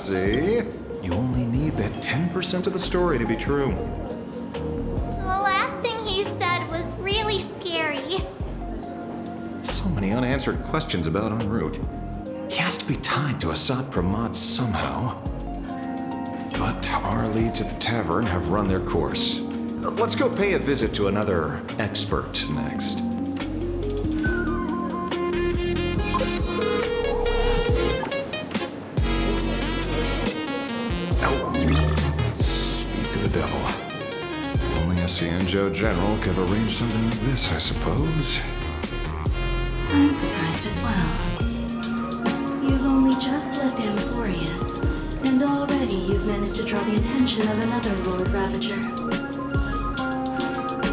See? You only need that 10% of the story to be true. The last thing he said was really scary. So many unanswered questions about en route. He has to be tied to Assad Pramod somehow. But our leads at the tavern have run their course. Let's go pay a visit to another expert next. Speak of the devil. Only a Cienjo general could have arranged something like this, I suppose. I'm surprised as well. You've only just left Amphorius, and already you've managed to draw the attention of another Lord Ravager.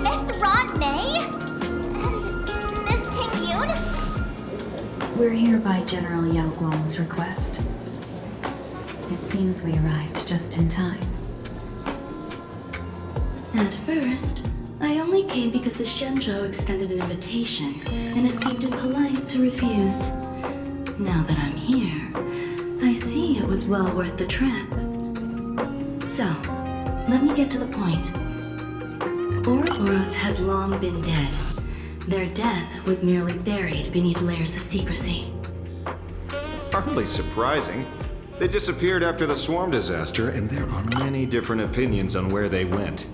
Miss Ron May? And Miss Ting Yoon? We're here by General Yao Guang's request. It seems we arrived just in time. At first, I only came because the Shenzhou extended an invitation, and it seemed impolite to refuse. Now that I'm here, I see it was well worth the trip. So, let me get to the point. Ouroboros has long been dead. Their death was merely buried beneath layers of secrecy. Hardly surprising. They disappeared after the swarm disaster, and there are many different opinions on where they went.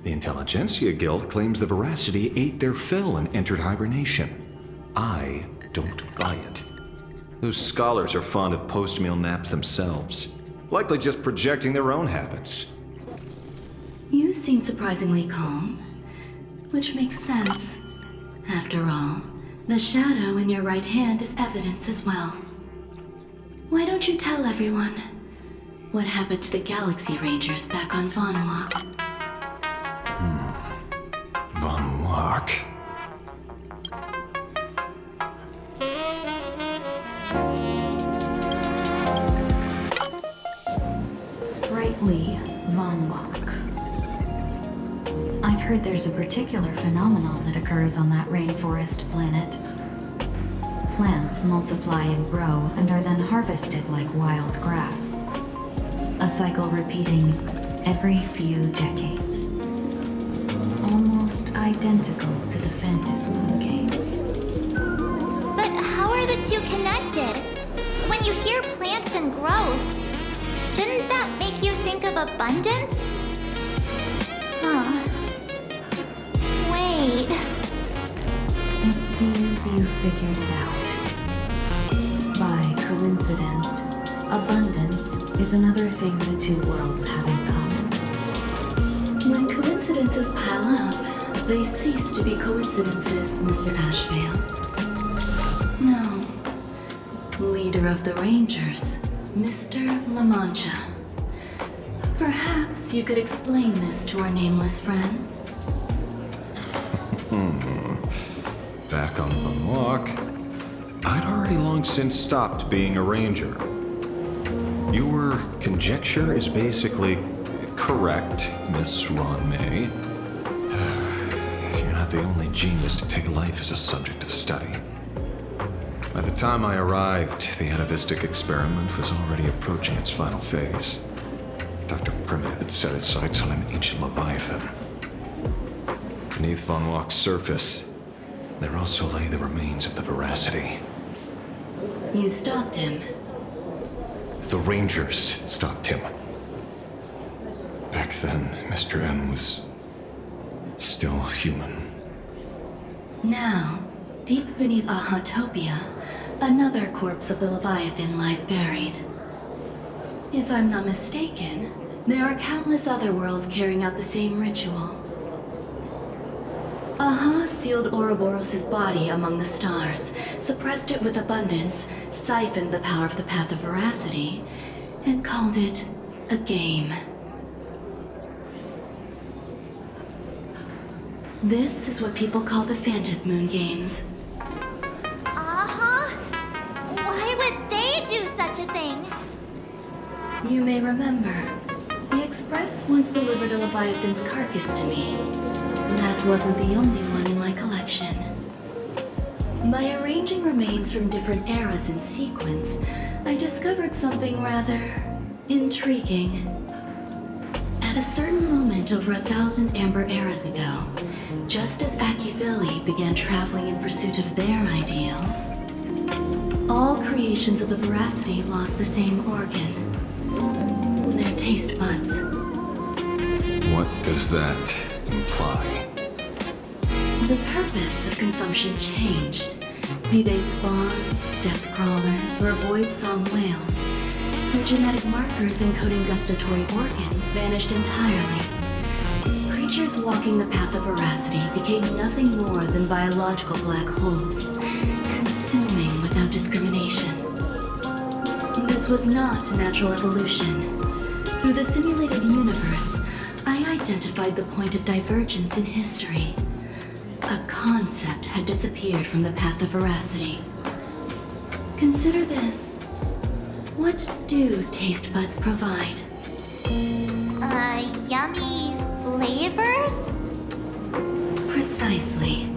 The Intelligentsia Guild claims the Veracity ate their fill and entered hibernation. I don't buy it. Those scholars are fond of post-meal naps themselves, likely just projecting their own habits. You seem surprisingly calm, which makes sense. After all, the shadow in your right hand is evidence as well. Why don't you tell everyone what happened to the Galaxy Rangers back on Von Walk? Von Walk. Sprightly Von Walk. I've heard there's a particular phenomenon that occurs on that rainforest planet. Plants multiply and grow and are then harvested like wild grass. A cycle repeating every few decades. Almost identical to the Phantasmoon games. But how are the two connected? When you hear plants and growth, shouldn't that make you think of abundance? Huh. Wait. It seems you figured it out. By coincidence, abundance is another thing the two worlds have in common. When coincidences pile up, they cease to be coincidences, Mr. Ashvale. No. Leader of the Rangers, Mr. La Mancha. Perhaps you could explain this to our nameless friend. Back on Von Walk, I'd already long since stopped being a ranger. Your conjecture is basically correct, Miss Ron May. You're not the only genius to take life as a subject of study. By the time I arrived, the atavistic experiment was already approaching its final phase. Dr. Primitive had set his sights on an ancient leviathan. Beneath Von Walk's surface, there also lay the remains of the Veracity. You stopped him. The Rangers stopped him. Back then, Mr. N was still human. Now, deep beneath Ahatopia, another corpse of the Leviathan lies buried. If I'm not mistaken, there are countless other worlds carrying out the same ritual. Aha sealed Ouroboros' body among the stars, suppressed it with abundance, siphoned the power of the Path of Veracity, and called it a game. This is what people call the Phantasmoon games. Uh-huh. Why would they do such a thing? You may remember, the Express once delivered a Leviathan's carcass to me. That wasn't the only one in my collection. By arranging remains from different eras in sequence, I discovered something rather intriguing. At a certain moment over 1,000 Amber eras ago, just as Akivili began traveling in pursuit of their ideal, all creations of the Veracity lost the same organ, their taste buds. What does that imply? The purpose of consumption changed. Be they spawns, depth crawlers, or void-song whales, their genetic markers encoding gustatory organs vanished entirely. Creatures walking the path of veracity became nothing more than biological black holes, consuming without discrimination. This was not natural evolution. Through the simulated universe, I identified the point of divergence in history. A concept had disappeared from the path of veracity. Consider this. What do taste buds provide? Yummy flavors? Precisely.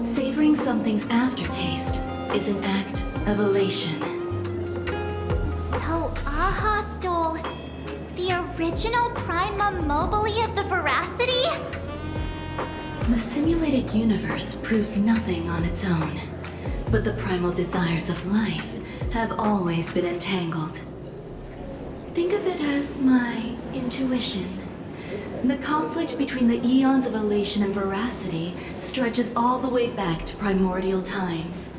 Savoring something's aftertaste is an act of elation. So Aha stole the original Prima Mobile of the Veracity? The simulated universe proves nothing on its own, but the primal desires of life have always been entangled. Think of it as my intuition. The conflict between the eons of elation and veracity stretches all the way back to primordial times.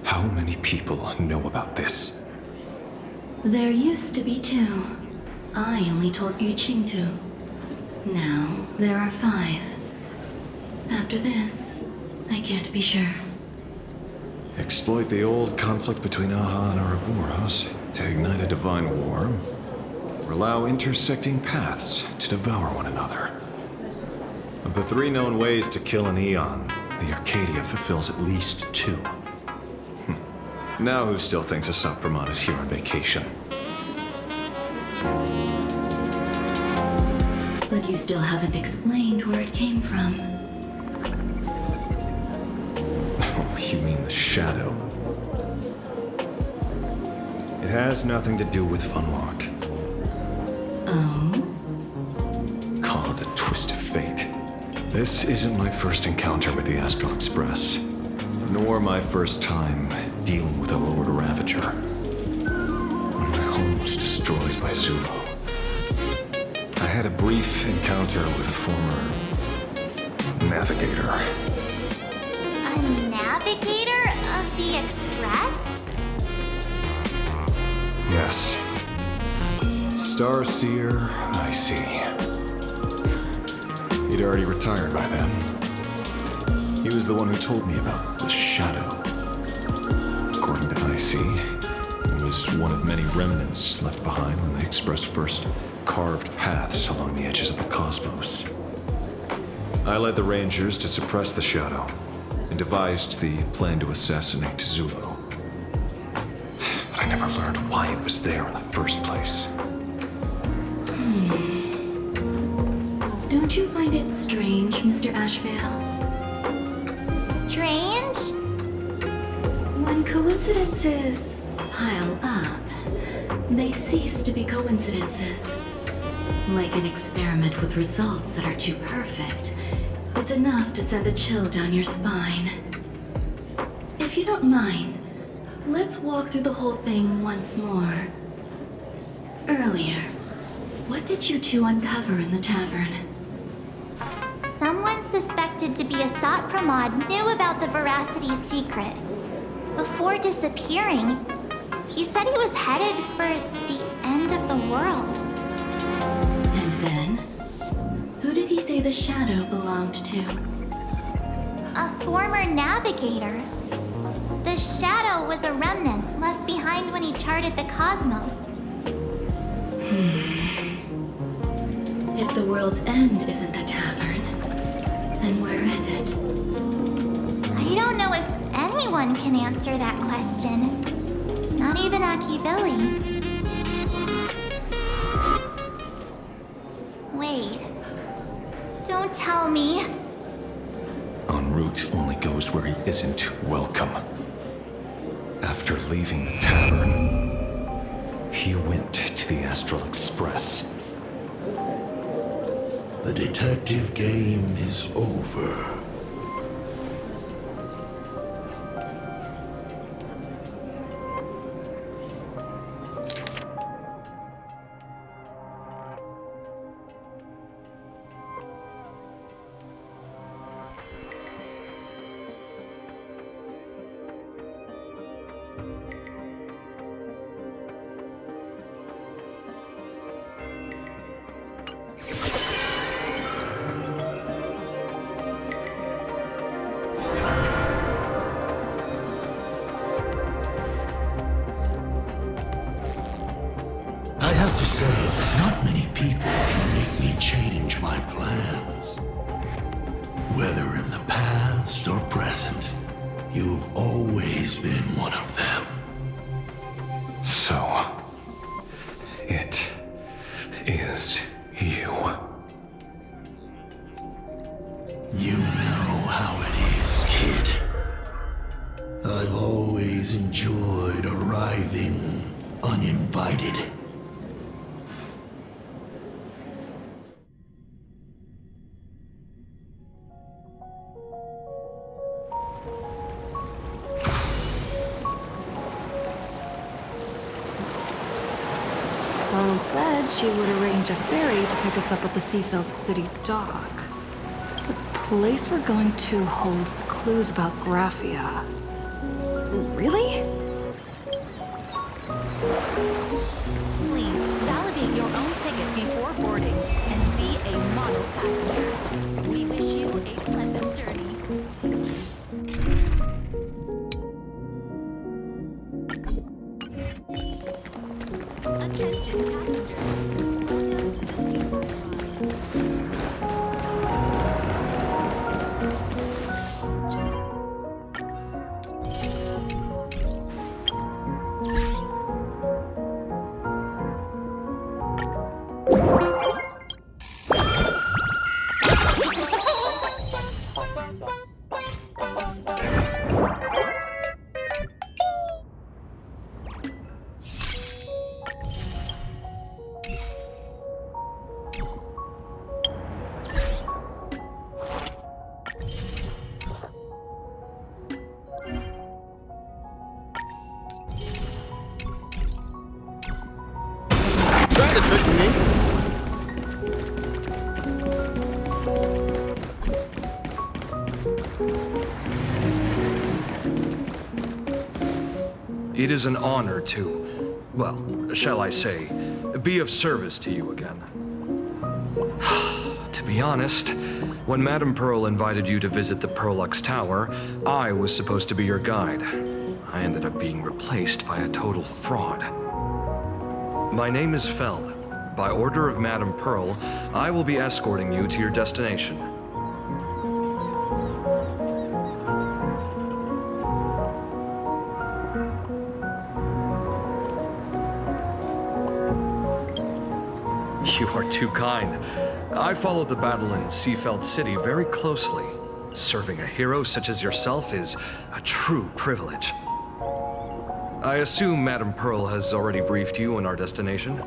How many people know about this? There used to be 2. I only told Yuqing 2. Now, there are 5. After this, I can't be sure. Exploit the old conflict between Aha and Ouroboros to ignite a divine war, or allow intersecting paths to devour one another. Of the 3 known ways to kill an Eon, the Arcadia fulfills at least 2. Now who still thinks a Sopramon is here on vacation? But you still haven't explained where it came from. You mean the shadow? It has nothing to do with Funwalk. Oh? Call it a twist of fate. This isn't my first encounter with the Astral Express, nor my first time dealing with a Lord Ravager. When my home was destroyed by Zulu, I had a brief encounter with a former navigator. A navigator of the Express? Yes. Starseer, I see. He'd already retired by then. He was the one who told me about the shadow. According to IC, it was one of many remnants left behind when the Express first carved paths along the edges of the cosmos. I led the Rangers to suppress the shadow and devised the plan to assassinate Zulu. But I never learned why it was there in the first place. Don't you find it strange, Mr. Ashvale? Strange? When coincidences pile up, they cease to be coincidences. Like an experiment with results that are too perfect, it's enough to send a chill down your spine. If you don't mind, let's walk through the whole thing once more. Earlier, what did you 2 uncover in the tavern? Someone suspected to be a Sopramod knew about the Veracity secret. Before disappearing, he said he was headed for the end of the world. And then, who did he say the shadow belonged to? A former navigator. The shadow was a remnant left behind when he charted the cosmos. If the world's end isn't the tavern, then where is it? I don't know if anyone can answer that question. Not even Akivili. Wait. Don't tell me. En route only goes where he isn't welcome. After leaving the tavern, he went to the Astral Express. The detective game is over. I have to say, not many people can make me change my plans. Whether in the past or present, you've always been one of them. So, it is you. You know how it is, kid. I've always enjoyed arriving uninvited. Pearl said she would arrange a ferry to pick us up at the Seafeld City dock. The place we're going to holds clues about Graphia. Really? Please validate your own ticket before boarding and be a model passenger. We wish you a pleasant journey. Attention passengers. To the Seafeld Trying to trick me. It is an honor to, well, shall I say, be of service to you again. To be honest, when Madame Pearl invited you to visit the Perlux Tower, I was supposed to be your guide. I ended up being replaced by a total fraud. My name is Feld. By order of Madame Pearl, I will be escorting you to your destination. You are too kind. I followed the battle in Seafeld City very closely. Serving a hero such as yourself is a true privilege. I assume Madame Pearl has already briefed you on our destination?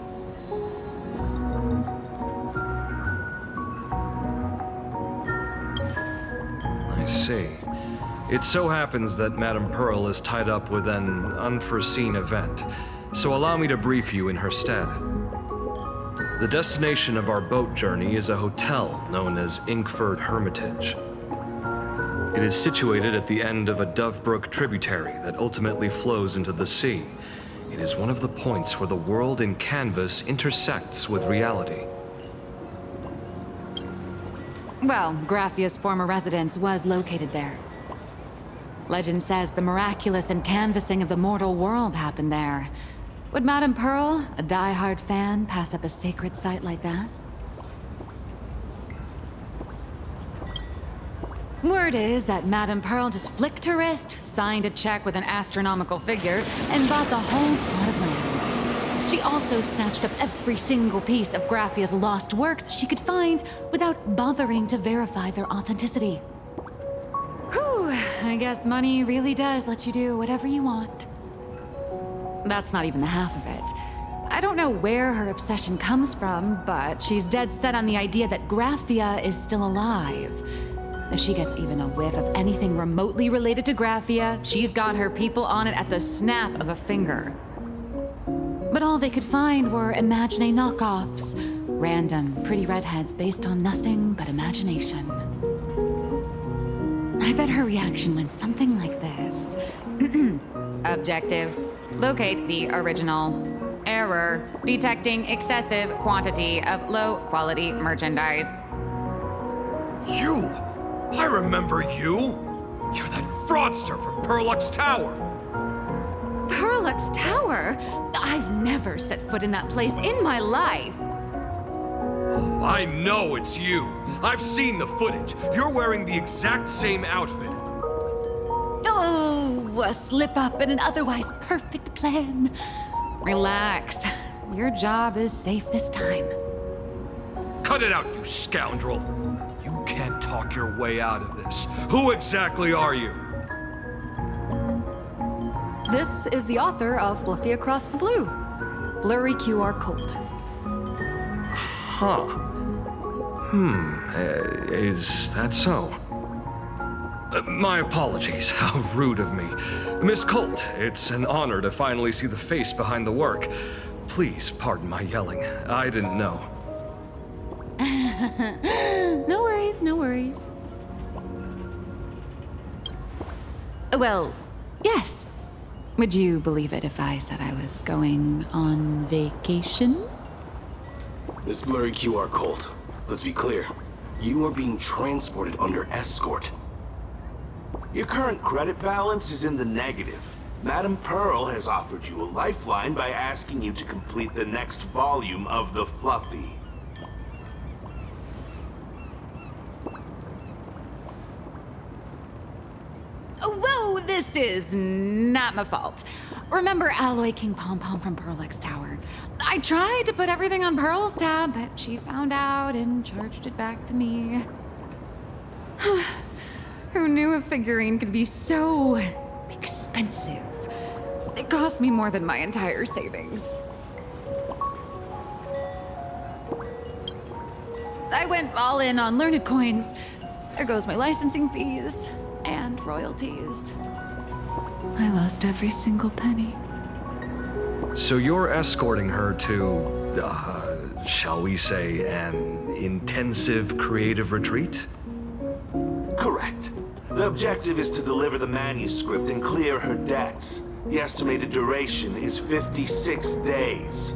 I see. It so happens that Madame Pearl is tied up with an unforeseen event, so allow me to brief you in her stead. The destination of our boat journey is a hotel known as Inkford Hermitage. It is situated at the end of a Dovebrook tributary that ultimately flows into the sea. It is one of the points where the world in canvas intersects with reality. Well, Graphia's former residence was located there. Legend says the miraculous encanvassing of the mortal world happened there. Would Madame Pearl, a die-hard fan, pass up a sacred site like that? Word is that Madame Pearl just flicked her wrist, signed a check with an astronomical figure, and bought the whole plot of land. She also snatched up every single piece of Graphia's lost works she could find without bothering to verify their authenticity. I guess money really does let you do whatever you want. That's not even the half of it. I don't know where her obsession comes from, but she's dead set on the idea that Graphia is still alive. If she gets even a whiff of anything remotely related to Graphia, she's got her people on it at the snap of a finger. But all they could find were Imagine knockoffs. Random, pretty redheads based on nothing but imagination. I bet her reaction went something like this. Objective. Locate the original. Error. Detecting excessive quantity of low-quality merchandise. You! I remember you! You're that fraudster from Perlux Tower! Perlux Tower? I've never set foot in that place in my life. Oh, I know it's you! I've seen the footage. You're wearing the exact same outfit. Oh, a slip up in an otherwise perfect plan. Relax. Your job is safe this time. Cut it out, you scoundrel! You can't talk your way out of this. Who exactly are you? This is the author of Fluffy Across the Blue. Blurry QR code. Huh. Is that so? My apologies. How rude of me. Miss Colt, it's an honor to finally see the face behind the work. Please pardon my yelling. I didn't know. No worries, no worries. Well, yes. Would you believe it if I said I was going on vacation? Miss Blurry QR Colt, let's be clear. You are being transported under escort. Your current credit balance is in the negative. Madame Pearl has offered you a lifeline by asking you to complete the next volume of the Fluffy. Whoa, this is not my fault. Remember Alloy King Pom Pom from Perlux Tower? I tried to put everything on Pearl's tab, but she found out and charged it back to me. Who knew a figurine could be so expensive? It cost me more than my entire savings. I went all in on learned coins. There goes my licensing fees and royalties. I lost every single penny. So you're escorting her to, shall we say, an intensive creative retreat? Correct. The objective is to deliver the manuscript and clear her debts. The estimated duration is 56 days.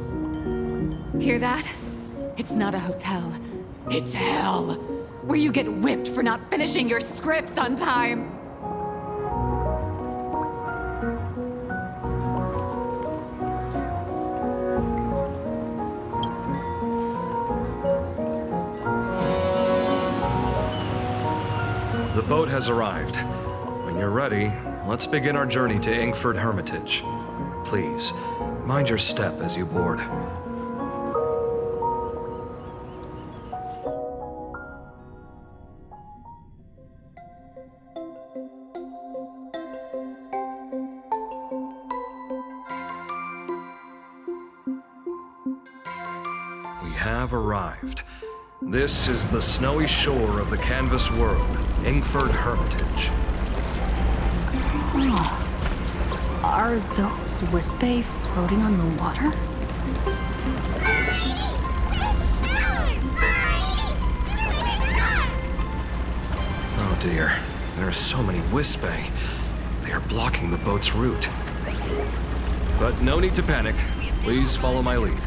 Hear that? It's not a hotel. It's hell, where you get whipped for not finishing your scripts on time. The boat has arrived. When you're ready, let's begin our journey to Inkford Hermitage. Please, mind your step as you board. We have arrived. This is the snowy shore of the canvas world, Inkford Hermitage. Are those Wispae floating on the water? Oh dear, there are so many Wispae. They are blocking the boat's route. But no need to panic. Please follow my lead.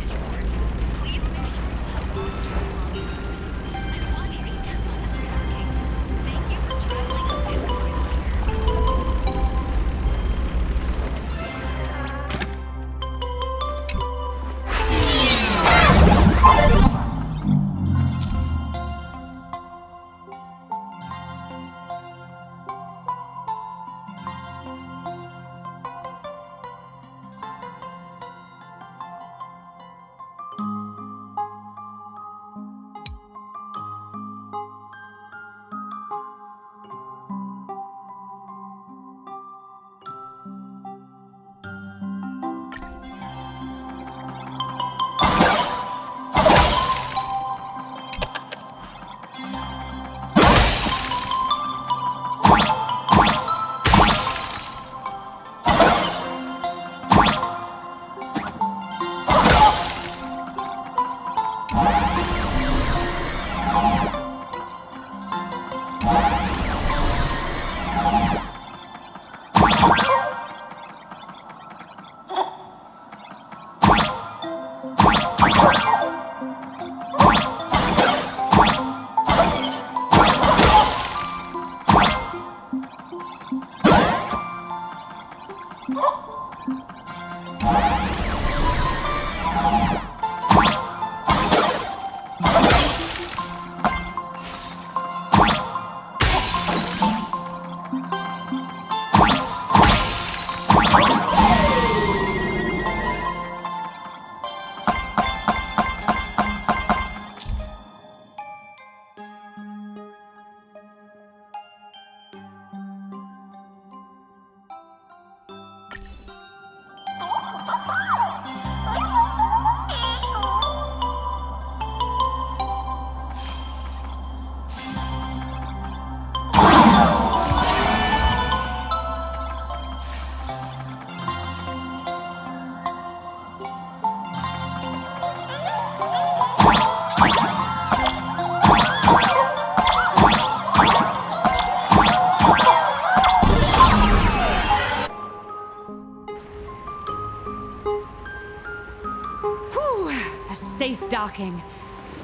docking.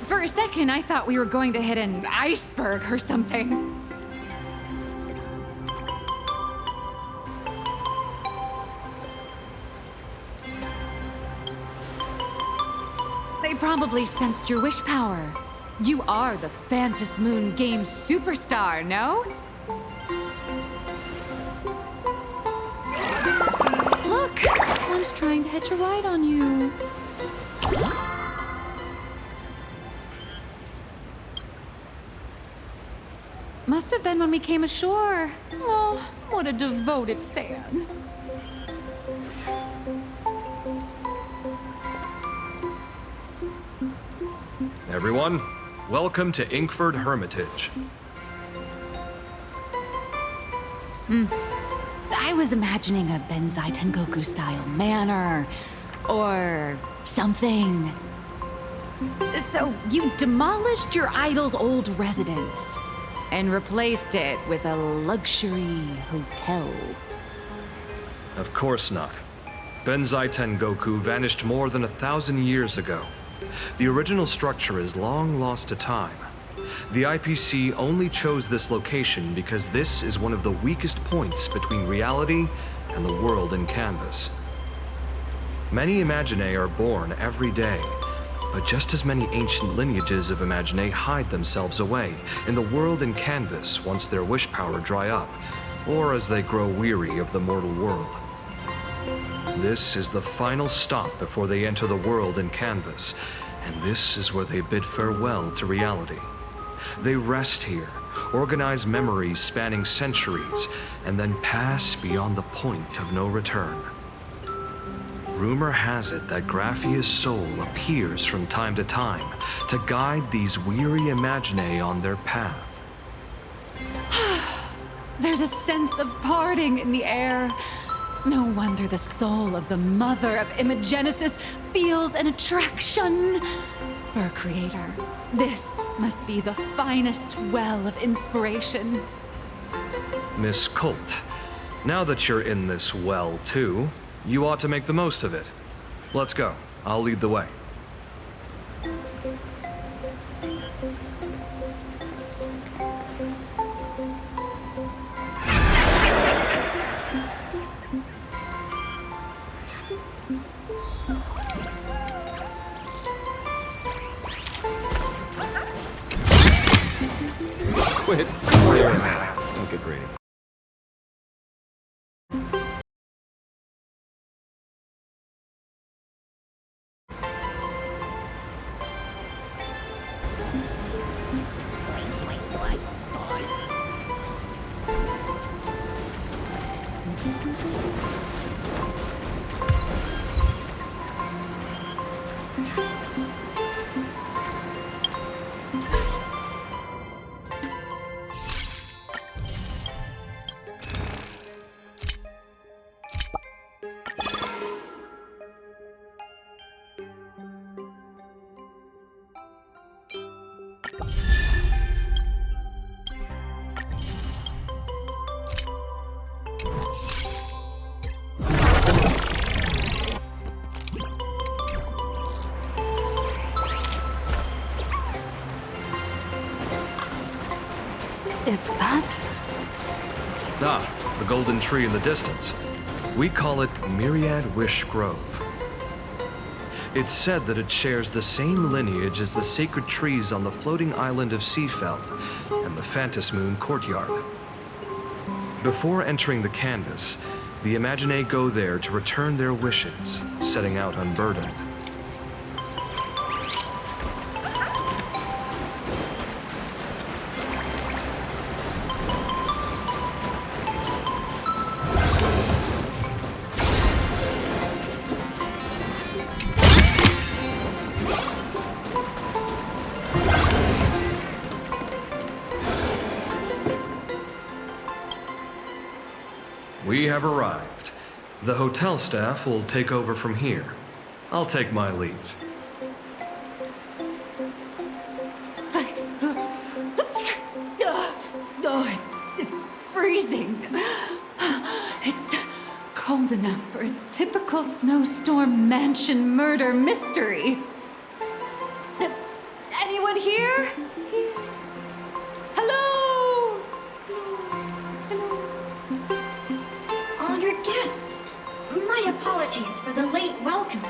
For a second, I thought we were going to hit an iceberg or something. They probably sensed your wish power. You are the Phantom Moon game superstar, no? Look! One's trying to hitch a ride on you. Must have been when we came ashore. Oh, what a devoted fan. Everyone, welcome to Inkford Hermitage. I was imagining a Benzai Tengoku-style manor, or something. So you demolished your idol's old residence, and replaced it with a luxury hotel. Of course not. Benzai Tengoku vanished more than 1,000 years ago. The original structure is long lost to time. The IPC only chose this location because this is one of the weakest points between reality and the world in canvas. Many Imaginae are born every day, but just as many ancient lineages of Imaginae hide themselves away in the world in canvas once their wish power dry up, or as they grow weary of the mortal world. This is the final stop before they enter the world in canvas, and this is where they bid farewell to reality. They rest here, organize memories spanning centuries, and then pass beyond the point of no return. Rumor has it that Graphia's soul appears from time to time to guide these weary Imaginae on their path. There's a sense of parting in the air. No wonder the soul of the mother of Imagenesis feels an attraction for a creator. This must be the finest well of inspiration. Miss Colt, now that you're in this well too, you ought to make the most of it. Let's go. I'll lead the way. Quit. Don't get greedy. Is that? Ah, the golden tree in the distance. We call it Myriad Wish Grove. It's said that it shares the same lineage as the sacred trees on the floating island of Seafeld and the Phantom Moon courtyard. Before entering the canvas, the Imaginae go there to return their wishes, setting out unburdened. We have arrived. The hotel staff will take over from here. I'll take my leave. Oh, it's freezing. It's cold enough for a typical snowstorm mansion murder mystery. Hello! Honored guests, my apologies for the late welcome.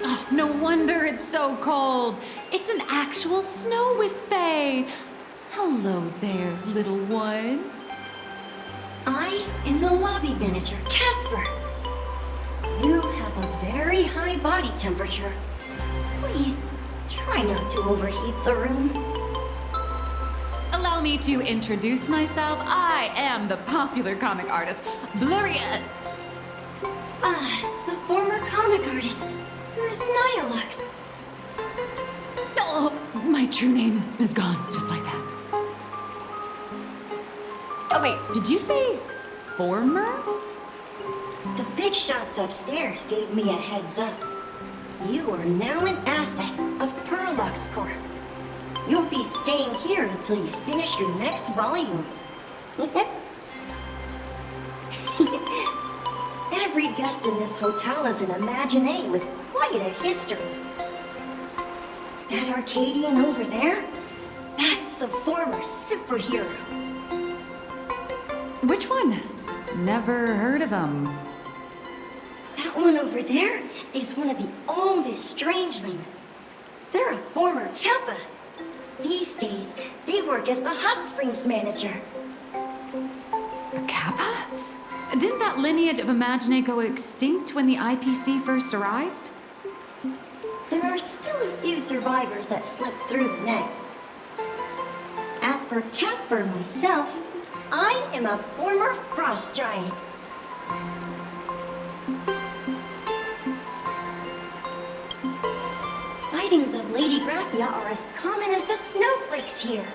Oh, no wonder it's so cold. It's an actual snow wispy. Hello there, little one. I am the lobby manager, Casper. You have a very high body temperature. Please, try not to overheat the room. Allow me to introduce myself. I am the popular comic artist, Blurry... The former comic artist, Miss Nihilux. Oh, my true name is gone, just like that. Oh wait, did you say former? The big shots upstairs gave me a heads up. You are now an asset of Perlux Corp. You'll be staying here until you finish your next volume. Every guest in this hotel is an Imaginé with quite a history. That Arcadian over there? That's a former superhero. Which one? Never heard of him. That one over there is one of the oldest strangelings. They're a former Kappa. These days, they work as the hot springs manager. A Kappa? Didn't that lineage of Imaginé go extinct when the IPC first arrived? There are still a few survivors that slipped through the net. As for Casper myself, I am a former frost giant. Sightings of Lady Graphia are as common as the snowflakes here.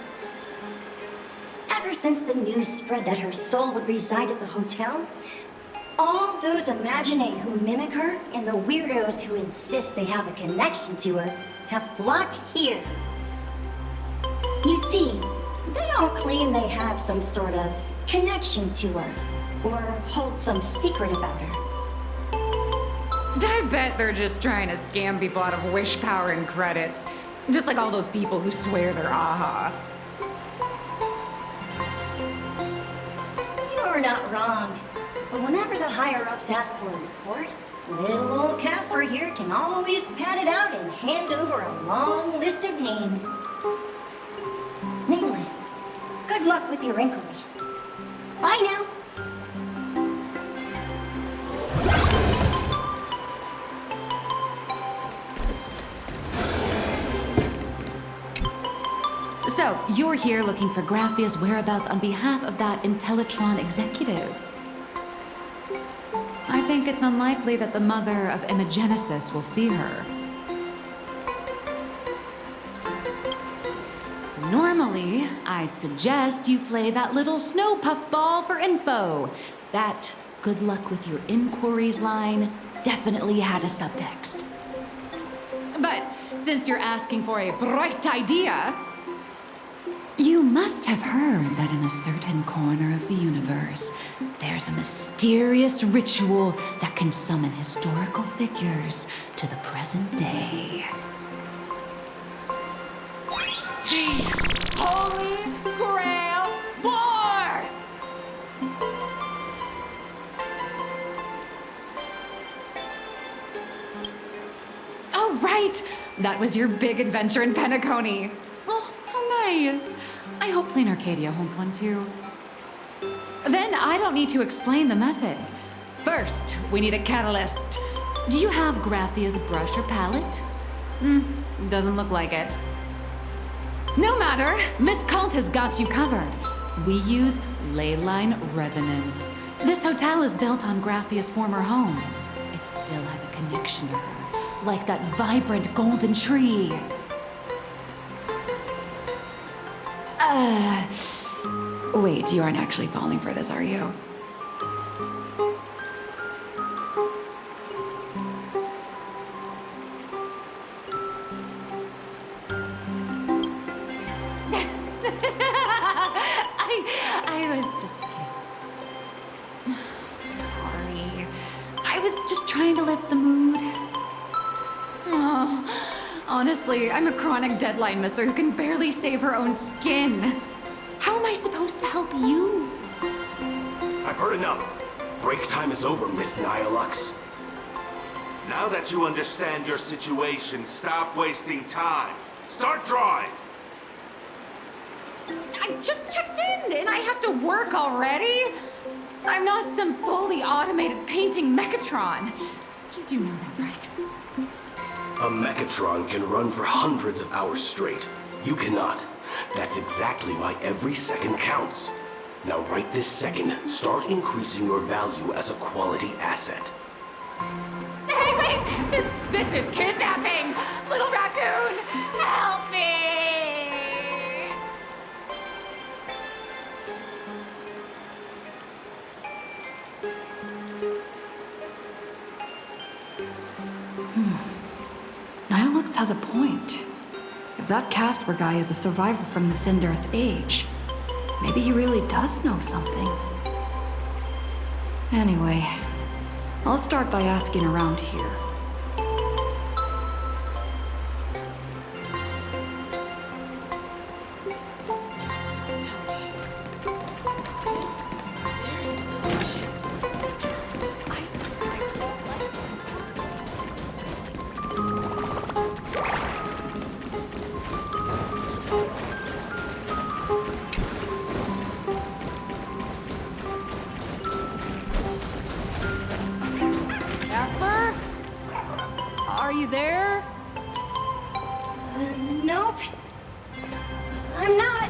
Ever since the news spread that her soul would reside at the hotel, all those Imaginé who mimic her and the weirdos who insist they have a connection to her have flocked here. You see, they all claim they have some sort of connection to her, or hold some secret about her. I bet they're just trying to scam people out of wish power and credits. Just like all those people who swear they're AHA. You're not wrong. But whenever the higher-ups ask for a report, little old Casper here can always pad it out and hand over a long list of names. Nameless, good luck with your inquiries. Bye now. So, you're here looking for Graphia's whereabouts on behalf of that Intellitron executive. I think it's unlikely that the mother of Imagenesis will see her. Normally, I'd suggest you play that little snow puffball for info. That good luck with your inquiries line definitely had a subtext. But since you're asking for a bright idea, you must have heard that in a certain corner of the universe, there's a mysterious ritual that can summon historical figures to the present day. The Holy Grail War! Oh, right! That was your big adventure in Penacony. Oh, how nice. I hope Plain Arcadia holds one too. Then I don't need to explain the method. First, we need a catalyst. Do you have Graphia's brush or palette? Doesn't look like it. No matter, Miss Kalt has got you covered. We use leyline resonance. This hotel is built on Graphia's former home. It still has a connection to her, like that vibrant golden tree. Wait, you aren't actually falling for this, are you? I was just kidding. Sorry. I was just trying to lift the mood. Honestly, I'm a chronic deadline misser who can barely save her own skin. How am I supposed to help you? I've heard enough. Break time is over, Miss Nihilux. Now that you understand your situation, stop wasting time. Start drawing! I just checked in and I have to work already? I'm not some fully automated painting Mechatron. You do know that, right? A Mechatron can run for hundreds of hours straight. You cannot. That's exactly why every second counts. Now right this second, start increasing your value as a quality asset. Hey, wait! This is kidnapping! Little raccoon, help me! Nihilux has a point. If that Casper guy is a survivor from the Sindarth Age, maybe he really does know something. Anyway, I'll start by asking around here. Casper? Are you there? Nope. I'm not.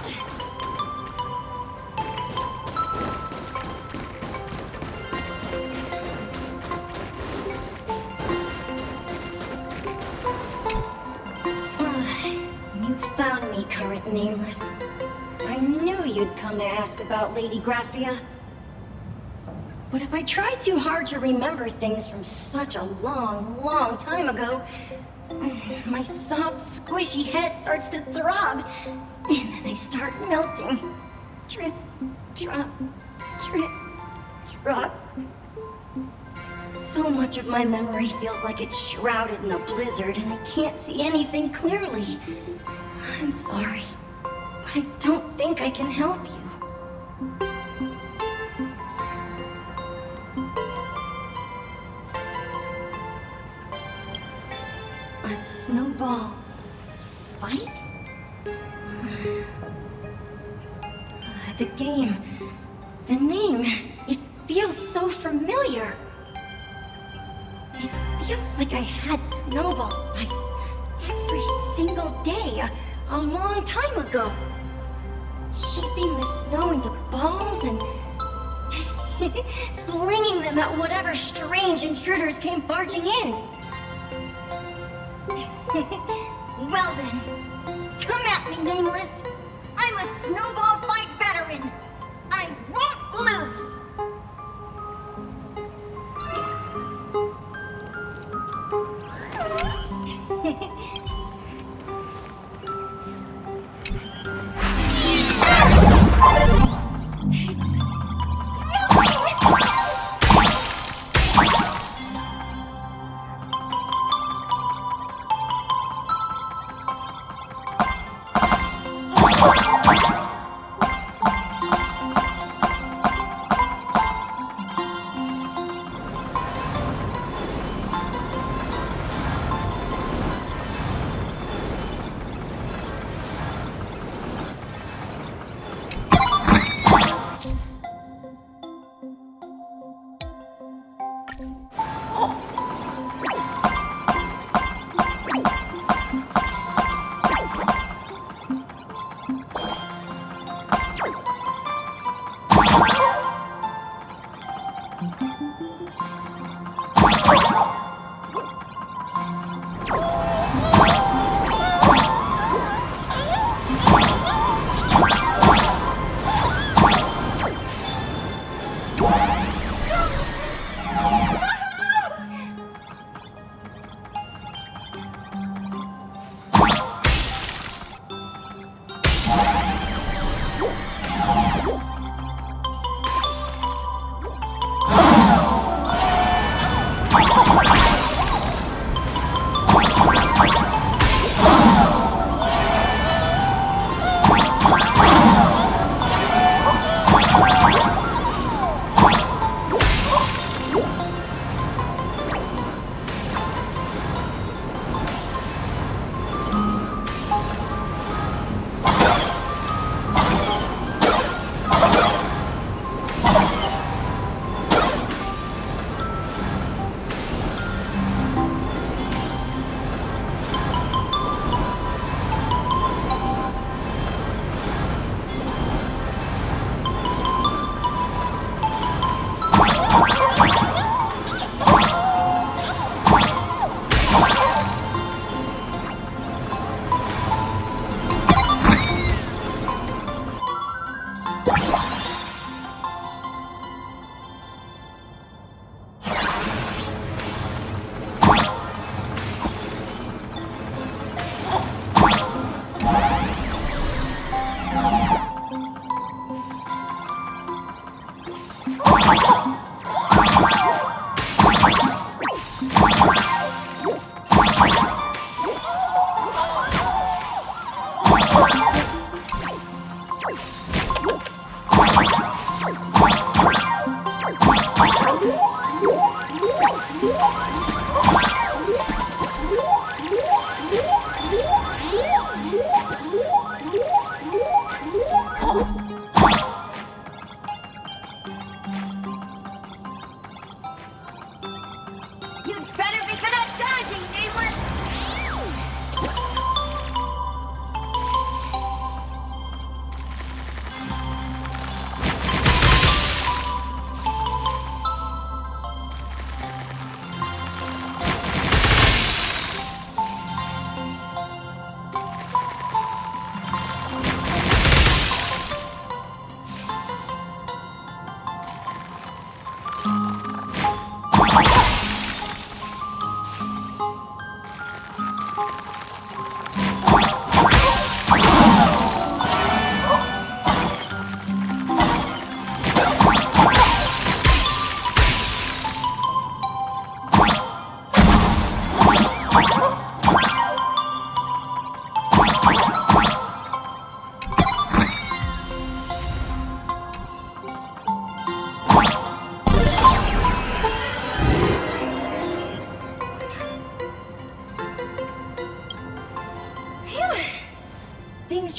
You found me, current nameless. I knew you'd come to ask about Lady Graphia. But if I try too hard to remember things from such a long, long time ago, my soft, squishy head starts to throb, and then I start melting. Drip, drop, drip, drop. So much of my memory feels like it's shrouded in a blizzard, and I can't see anything clearly. I'm sorry, but I don't think I can help you. A snowball fight? The game, the name, it feels so familiar. It feels like I had snowball fights every single day a long time ago. Shaping the snow into balls and flinging them at whatever strange intruders came barging in. Well then, come at me, Nameless. I'm a snowball fight veteran. I won't lose.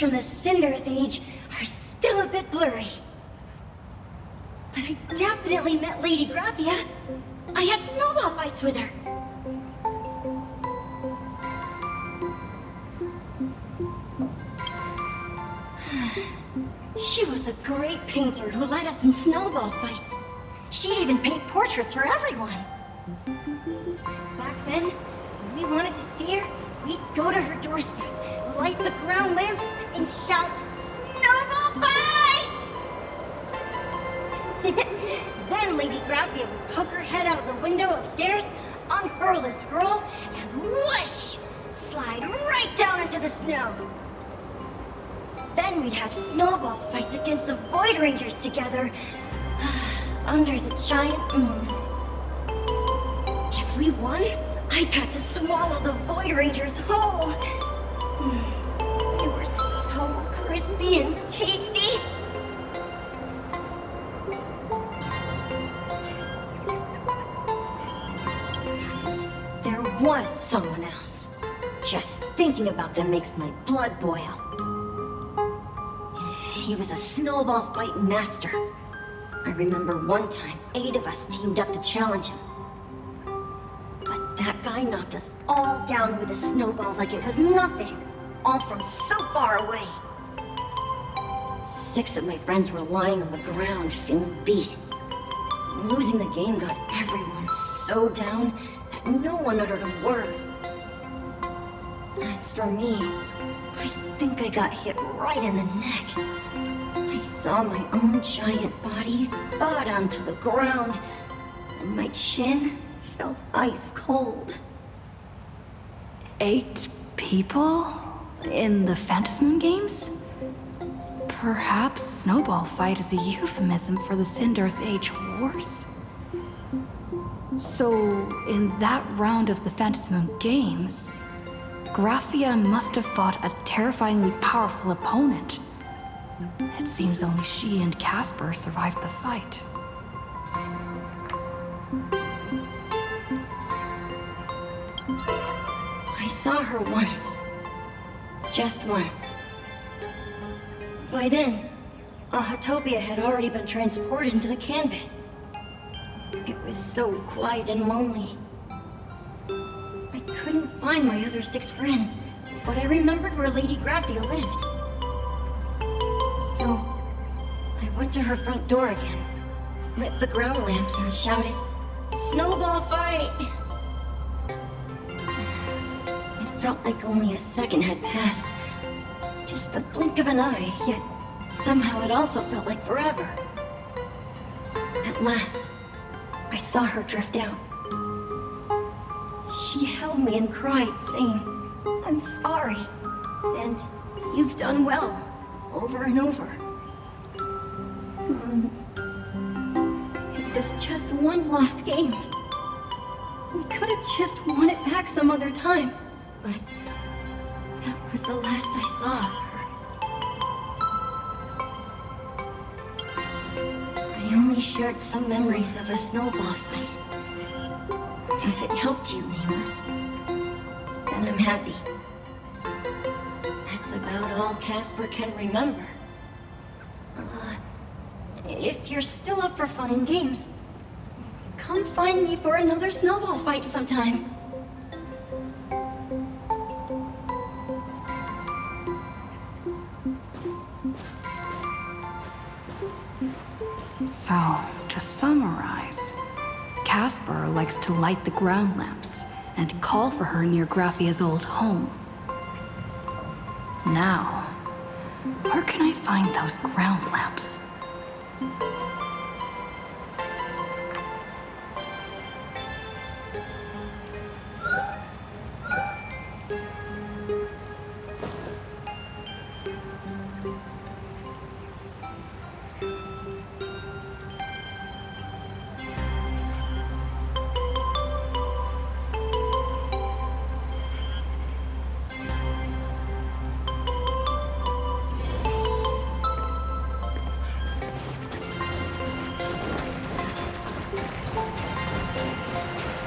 from the Cinderth Age are still a bit blurry. But I definitely met Lady Graphia. I had snowball fights with her. She was a great painter who led us in snowball fights. She'd even paint portraits for everyone. Back then, when we wanted to see her, we'd go to her doorstep, light the ground lamps, and shout, "Snowball fight!" Then Lady Graphia would poke her head out the window upstairs, unfurl the scroll, and whoosh! Slide right down into the snow. Then we'd have snowball fights against the Void Rangers together, under the giant moon. If we won, I got to swallow the Void Rangers whole. They were so crispy and tasty. There was someone else. Just thinking about them makes my blood boil. He was a snowball fight master. I remember one time, 8 of us teamed up to challenge him. But that guy knocked us all down with his snowballs like it was nothing. All from so far away. 6 of my friends were lying on the ground, feeling beat. Losing the game got everyone so down that no one uttered a word. As for me, I think I got hit right in the neck. I saw my own giant body thud onto the ground, and my chin felt ice cold. 8 people? In the Phantasmoon games? Perhaps Snowball Fight is a euphemism for the Cinderth Age Wars? So, in that round of the Phantasmoon games, Graphia must have fought a terrifyingly powerful opponent. It seems only she and Casper survived the fight. I saw her once. Just once. By then, Ahatopia had already been transported into the canvas. It was so quiet and lonely. I couldn't find my other 6 friends, but I remembered where Lady Graphia lived. So, I went to her front door again, lit the ground lamps and shouted, "Snowball fight!" It felt like only a second had passed. Just the blink of an eye, yet somehow it also felt like forever. At last, I saw her drift out. She held me and cried, saying, "I'm sorry, and you've done well," over and over. It was just one lost game. We could have just won it back some other time, but that was the last I saw of her. I only shared some memories of a snowball fight. If it helped you, Nameless, then I'm happy. That's about all Casper can remember. If you're still up for fun and games, come find me for another snowball fight sometime. So, to summarize, Casper likes to light the ground lamps and call for her near Graphia's old home. Now, where can I find those ground lamps?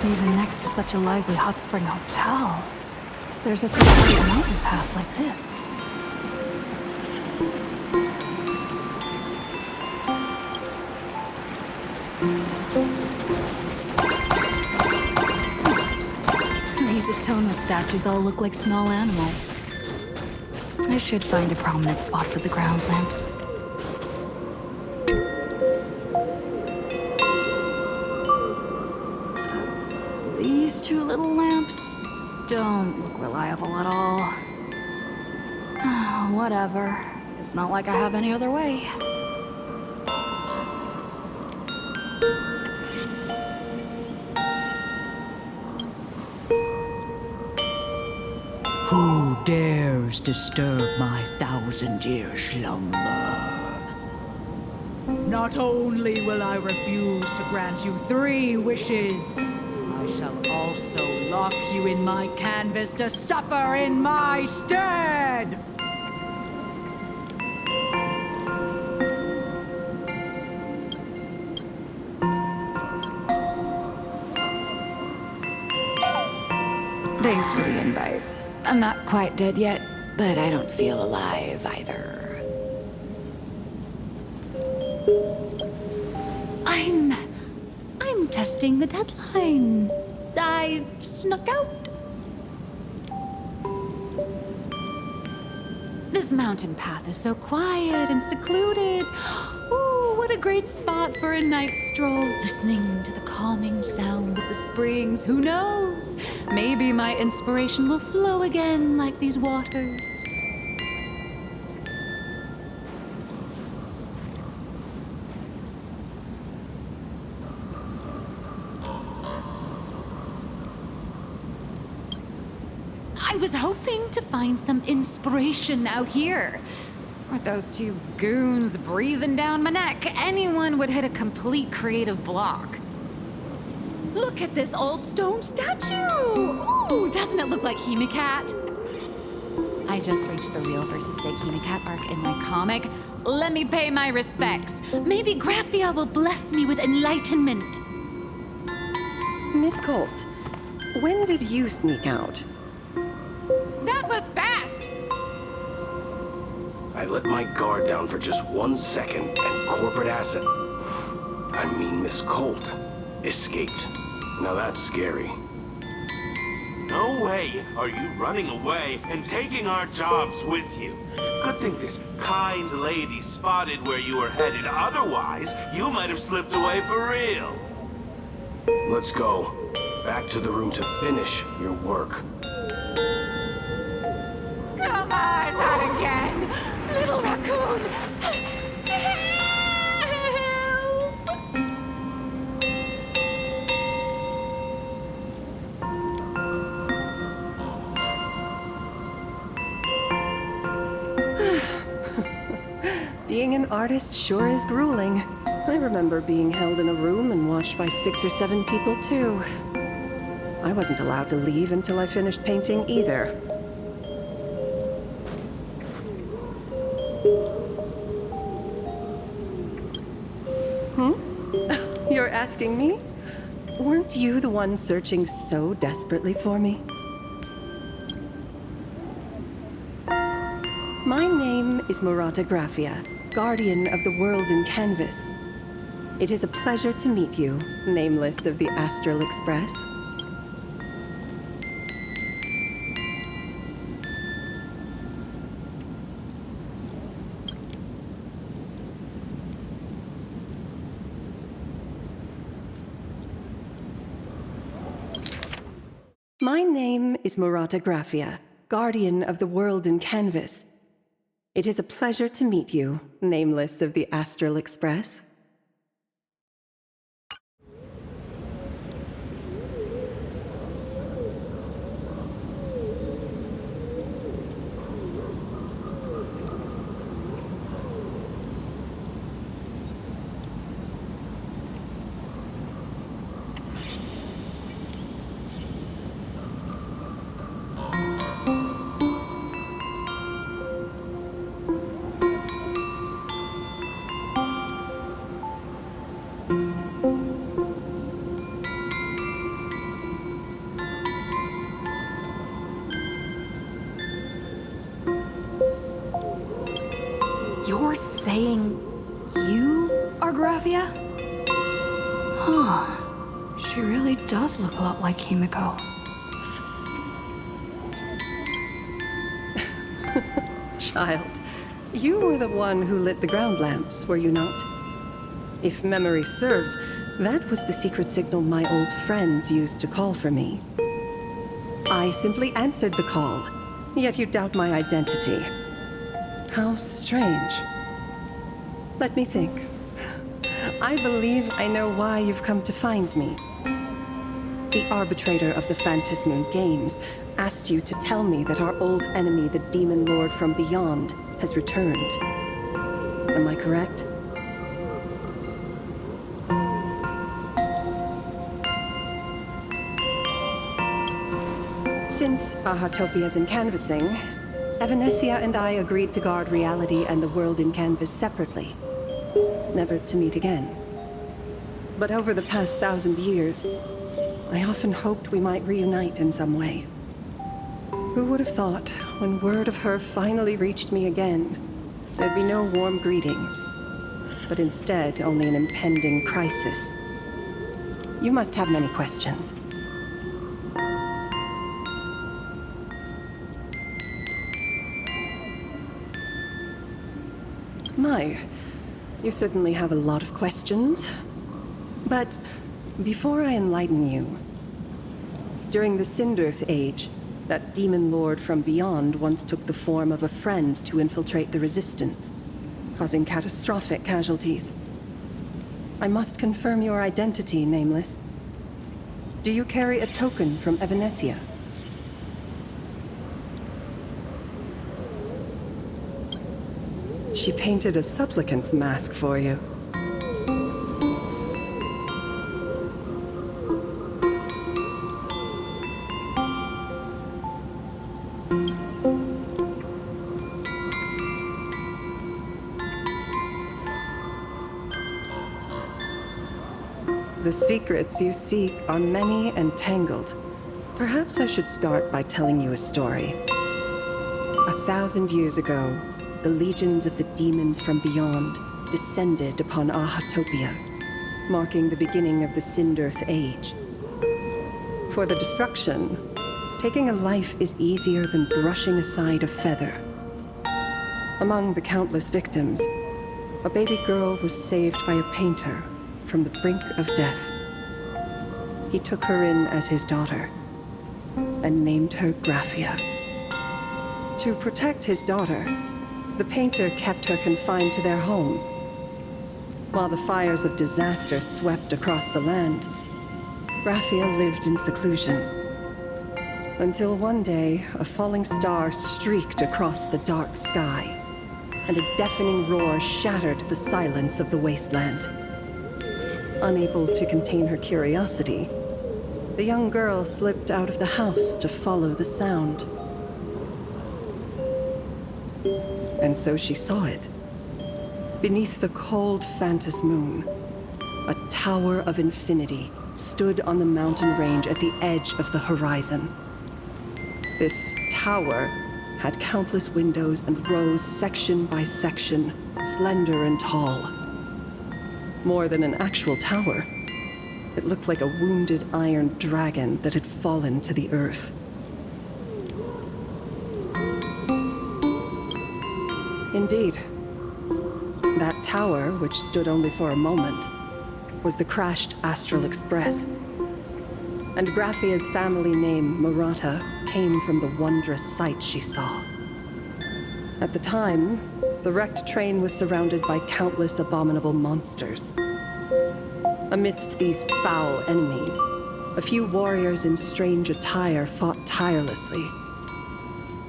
Even next to such a lively hot spring hotel, there's a secluded mountain path like this. These Atonement statues all look like small animals. I should find a prominent spot for the ground lamps. These two little lamps don't look reliable at all. Whatever. It's not like I have any other way. Who dares disturb my 1,000-year slumber? Not only will I refuse to grant you 3 wishes, I shall also lock you in my canvas to suffer in my stead! Thanks for the invite. I'm not quite dead yet, but I don't feel alive either. I'm testing the deadline. I snuck out. This mountain path is so quiet and secluded. Ooh, what a great spot for a night stroll, listening to the calming sound of the springs. Who knows? Maybe my inspiration will flow again like these waters. I was hoping to find some inspiration out here. With those 2 goons breathing down my neck, anyone would hit a complete creative block. Look at this old stone statue! Ooh, doesn't it look like Hemicat? I just reached the real versus fake Hemicat arc in my comic. Let me pay my respects. Maybe Graphia will bless me with enlightenment. Miss Colt, when did you sneak out? That was fast! I let my guard down for just 1 second, and corporate asset, I mean Miss Colt, escaped. Now that's scary. No way are you running away and taking our jobs with you. Good thing this kind lady spotted where you were headed. Otherwise, you might have slipped away for real. Let's go. Back to the room to finish your work. Come on, not again! Little raccoon! Being an artist sure is grueling. I remember being held in a room and watched by 6 or 7 people, too. I wasn't allowed to leave until I finished painting either. You're asking me? Weren't you the one searching so desperately for me? My name is Murata Graphia, guardian of the world in canvas. It is a pleasure to meet you, nameless of the Astral Express. My name is Murata Graphia, guardian of the world in canvas. It is a pleasure to meet you, nameless of the Astral Express. You're saying you are Graphia? Huh. She really does look a lot like Himiko. Child, you were the one who lit the ground lamps, were you not? If memory serves, that was the secret signal my old friends used to call for me. I simply answered the call, yet you doubt my identity. How strange. Let me think. I believe I know why you've come to find me. The arbitrator of the Phantasmoon Games asked you to tell me that our old enemy, the Demon Lord from Beyond, has returned. Am I correct? Since Ahatopia's in canvassing, Evanesia and I agreed to guard reality and the world in canvas separately, never to meet again. But over the past 1,000 years, I often hoped we might reunite in some way. Who would have thought, when word of her finally reached me again, there'd be no warm greetings, but instead only an impending crisis. You must have many questions. My, you certainly have a lot of questions. But before I enlighten you, during the Cinderth Age, that demon lord from beyond once took the form of a friend to infiltrate the Resistance, causing catastrophic casualties. I must confirm your identity, Nameless. Do you carry a token from Evanesia? She painted a supplicant's mask for you. The secrets you seek are many and tangled. Perhaps I should start by telling you a story. 1,000 years ago, the legions of the demons from beyond descended upon Ahatopia, marking the beginning of the Cinderth Age. For the destruction, taking a life is easier than brushing aside a feather. Among the countless victims, a baby girl was saved by a painter from the brink of death. He took her in as his daughter and named her Graphia. To protect his daughter, the painter kept her confined to their home. While the fires of disaster swept across the land, Graphia lived in seclusion. Until one day, a falling star streaked across the dark sky, and a deafening roar shattered the silence of the wasteland. Unable to contain her curiosity, the young girl slipped out of the house to follow the sound. And so she saw it. Beneath the cold Phantasmoon, a tower of infinity stood on the mountain range at the edge of the horizon. This tower had countless windows and rose section by section, slender and tall. More than an actual tower, it looked like a wounded iron dragon that had fallen to the earth. Indeed, that tower, which stood only for a moment, was the crashed Astral Express. And Graphia's family name, Murata, came from the wondrous sight she saw. At the time, the wrecked train was surrounded by countless abominable monsters. Amidst these foul enemies, a few warriors in strange attire fought tirelessly.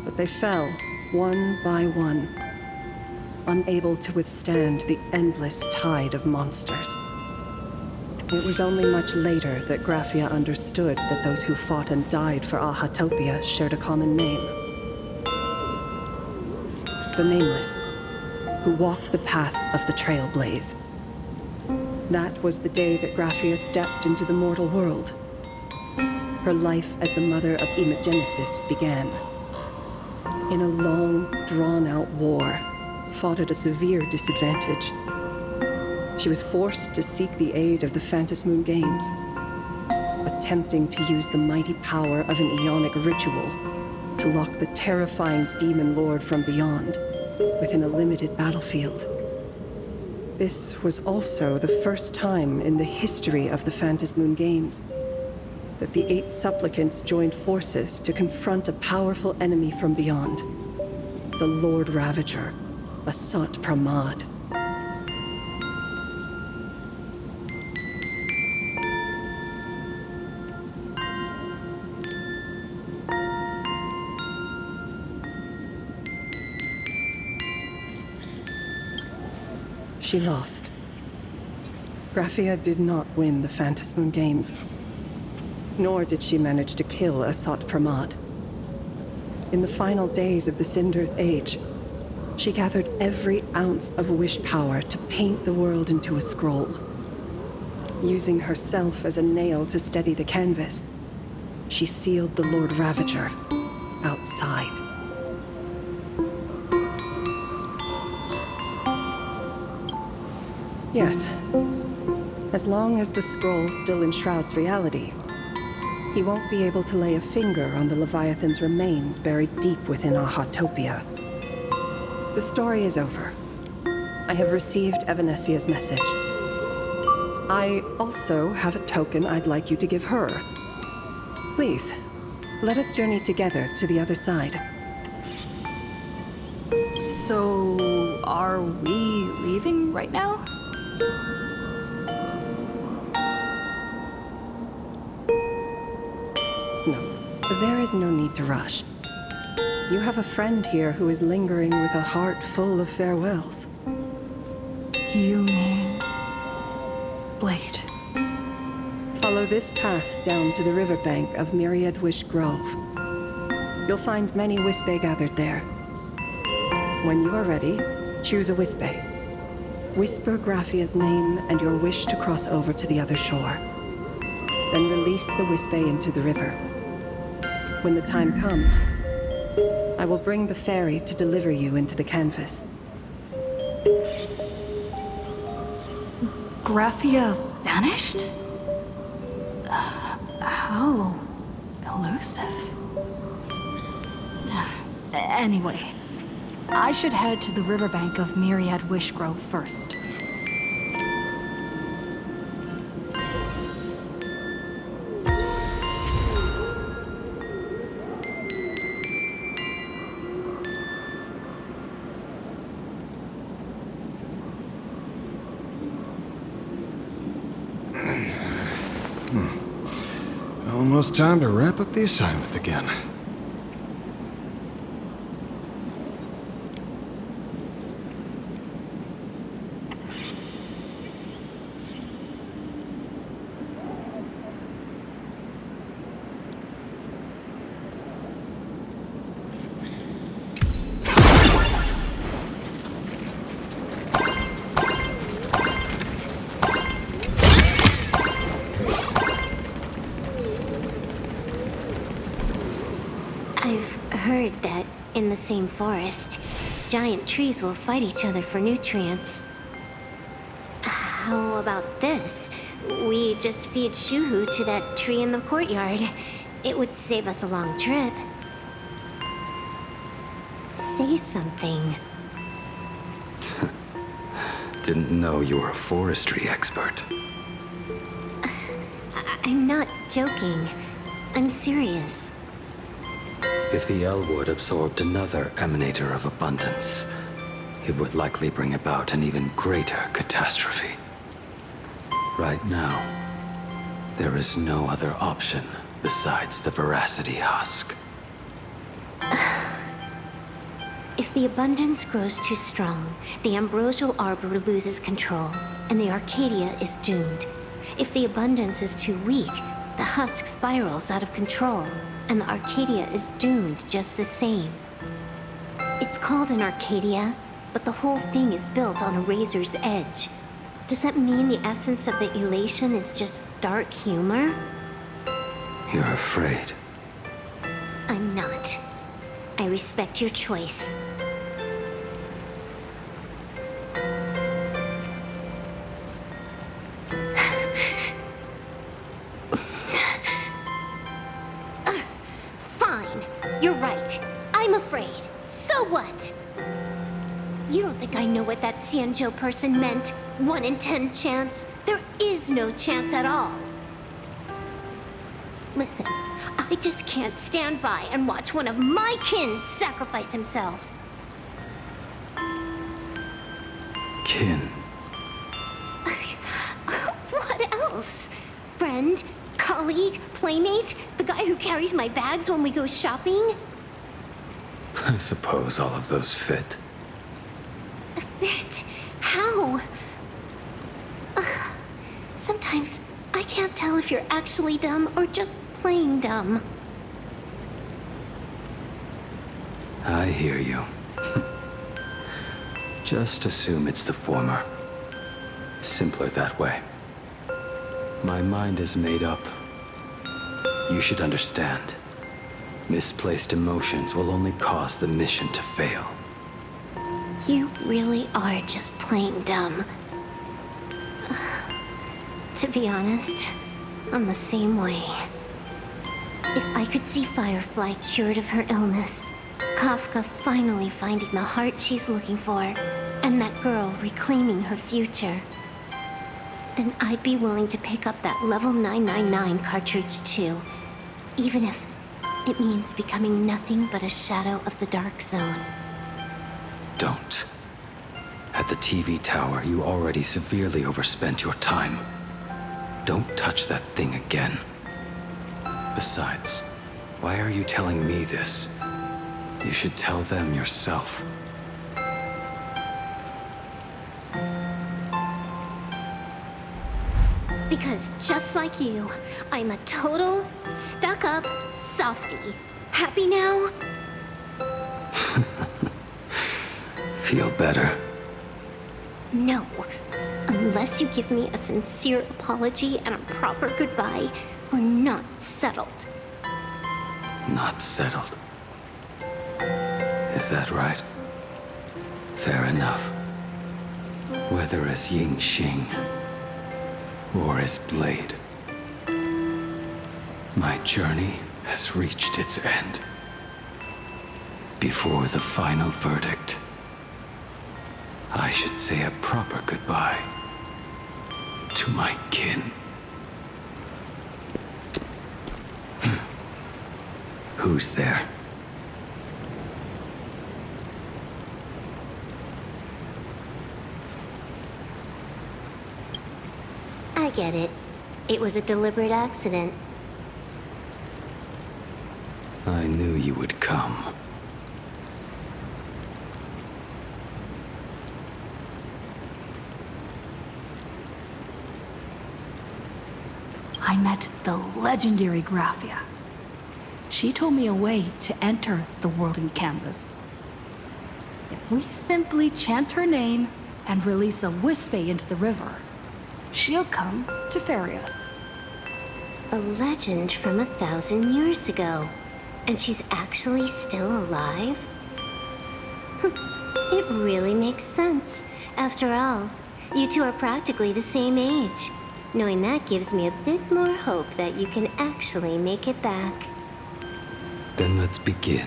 But they fell, one by one, unable to withstand the endless tide of monsters. It was only much later that Graphia understood that those who fought and died for Ahatopia shared a common name. The Nameless, who walked the path of the Trailblaze. That was the day that Graphia stepped into the mortal world. Her life as the mother of Imogenesis began. In a long, drawn-out war, fought at a severe disadvantage. She was forced to seek the aid of the Phantasmoon Games, attempting to use the mighty power of an Aeonic ritual to lock the terrifying demon lord from beyond within a limited battlefield. This was also the first time in the history of the Phantasmoon Games that the 8 supplicants joined forces to confront a powerful enemy from beyond, the Lord Ravager, Asat Pramad. She lost. Graphia did not win the Phantasmoon Games, nor did she manage to kill Asat Pramad. In the final days of the Sindirth Age, she gathered every ounce of wish power to paint the world into a scroll. Using herself as a nail to steady the canvas, she sealed the Lord Ravager outside. Yes. As long as the scroll still enshrouds reality, he won't be able to lay a finger on the Leviathan's remains buried deep within Ahatopia. The story is over. I have received Evanesia's message. I also have a token I'd like you to give her. Please, let us journey together to the other side. So, are we leaving right now? No, there is no need to rush. You have a friend here who is lingering with a heart full of farewells. You mean... Blade? Follow this path down to the riverbank of Myriad Wish Grove. You'll find many Wispe gathered there. When you are ready, choose a Wispe. Whisper Graphia's name and your wish to cross over to the other shore. Then release the Wispe into the river. When the time comes, I will bring the ferry to deliver you into the canvas. Graphia vanished? How elusive. Anyway, I should head to the riverbank of Myriad Wishgrove first. Almost time to wrap up the assignment again. I've heard that in the same forest, giant trees will fight each other for nutrients. How about this? We just feed Shuhu to that tree in the courtyard. It would save us a long trip. Say something. Didn't know you were a forestry expert. I'm not joking. I'm serious. If the Elwood absorbed another emanator of abundance, it would likely bring about an even greater catastrophe. Right now, there is no other option besides the Veracity Husk. If the abundance grows too strong, the Ambrosial Arbor loses control, and the Arcadia is doomed. If the abundance is too weak, the husk spirals out of control, and the Arcadia is doomed just the same. It's called an Arcadia, but the whole thing is built on a razor's edge. Does that mean the essence of the elation is just dark humor? You're afraid. I'm not. I respect your choice. Right. I'm afraid. So what? You don't think I know what that Xianzhou person meant? 1 in 10 chance? There is no chance at all. Listen, I just can't stand by and watch one of my kin sacrifice himself. Kin. What else? Friend? Colleague? Playmate? The guy who carries my bags when we go shopping? I suppose all of those fit. Fit? How? Sometimes I can't tell if you're actually dumb or just plain dumb. I hear you. Just assume it's the former. Simpler that way. My mind is made up. You should understand. Misplaced emotions will only cause the mission to fail. You really are just plain dumb. To be honest, I'm the same way. If I could see Firefly cured of her illness, Kafka finally finding the heart she's looking for, and that girl reclaiming her future, then I'd be willing to pick up that level 999 cartridge too, even if it means becoming nothing but a shadow of the Dark Zone. Don't. At the TV tower, you already severely overspent your time. Don't touch that thing again. Besides, why are you telling me this? You should tell them yourself. Because just like you, I'm a total, stuck-up softie. Happy now? Feel better? No. Unless you give me a sincere apology and a proper goodbye, we're not settled. Not settled. Is that right? Fair enough. Whether as Ying Xing or as Blade, my journey has reached its end. Before the final verdict, I should say a proper goodbye to my kin. Who's there? I get it. It was a deliberate accident. I knew you would come. I met the legendary Graphia. She told me a way to enter the world in canvas. If we simply chant her name and release a Wispe into the river, she'll come to ferry us. A legend from 1,000 years ago. And she's actually still alive? It really makes sense. After all, you two are practically the same age. Knowing that gives me a bit more hope that you can actually make it back. Then let's begin.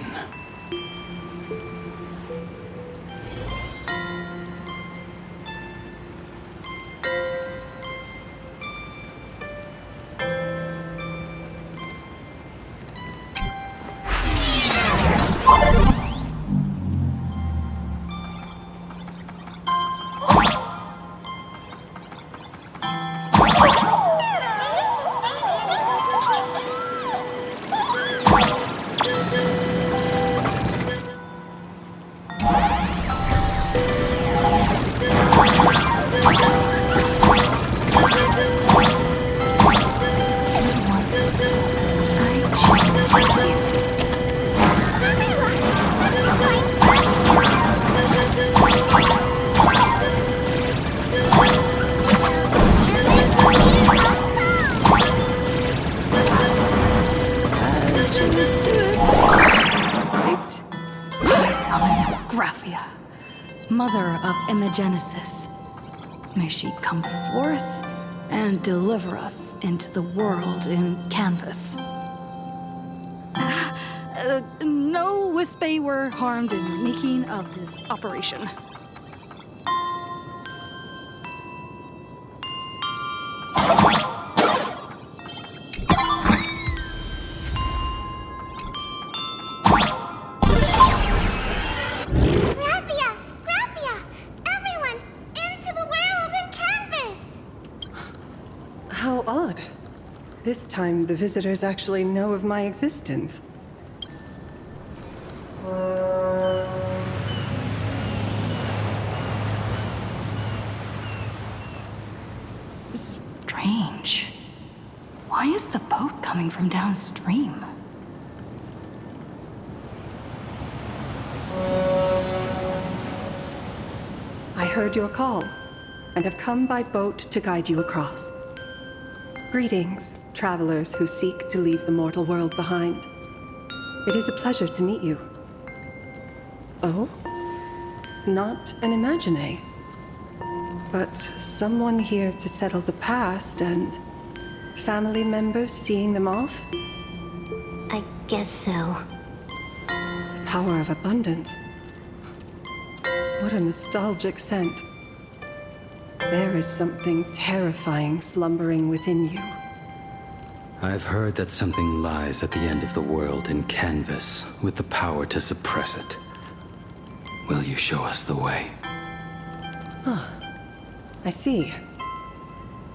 Mother of Imagenesis. May she come forth and deliver us into the world in canvas. no Wispe were harmed in the making of this operation. Graphia! Graphia! Everyone! Into the world and canvas! How odd. This time, the visitors actually know of my existence. Strange. Why is the boat coming from downstream? I heard your call, and have come by boat to guide you across. Greetings, travelers who seek to leave the mortal world behind. It is a pleasure to meet you. Oh? Not an imagine, but someone here to settle the past and family members seeing them off? I guess so. The power of abundance. What a nostalgic scent. There is something terrifying slumbering within you. I've heard that something lies at the end of the world in canvas with the power to suppress it. Will you show us the way? Ah, I see.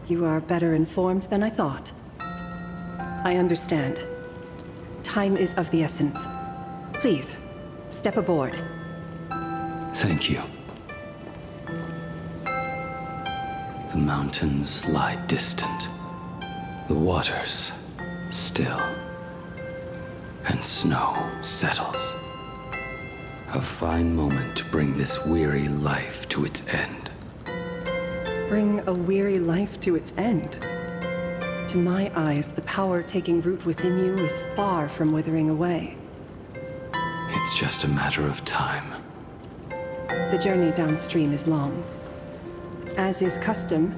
You are better informed than I thought. I understand. Time is of the essence. Please, step aboard. Thank you. The mountains lie distant. The waters still. And snow settles. A fine moment to bring this weary life to its end. Bring a weary life to its end. To my eyes, the power taking root within you is far from withering away. It's just a matter of time. The journey downstream is long. As is custom,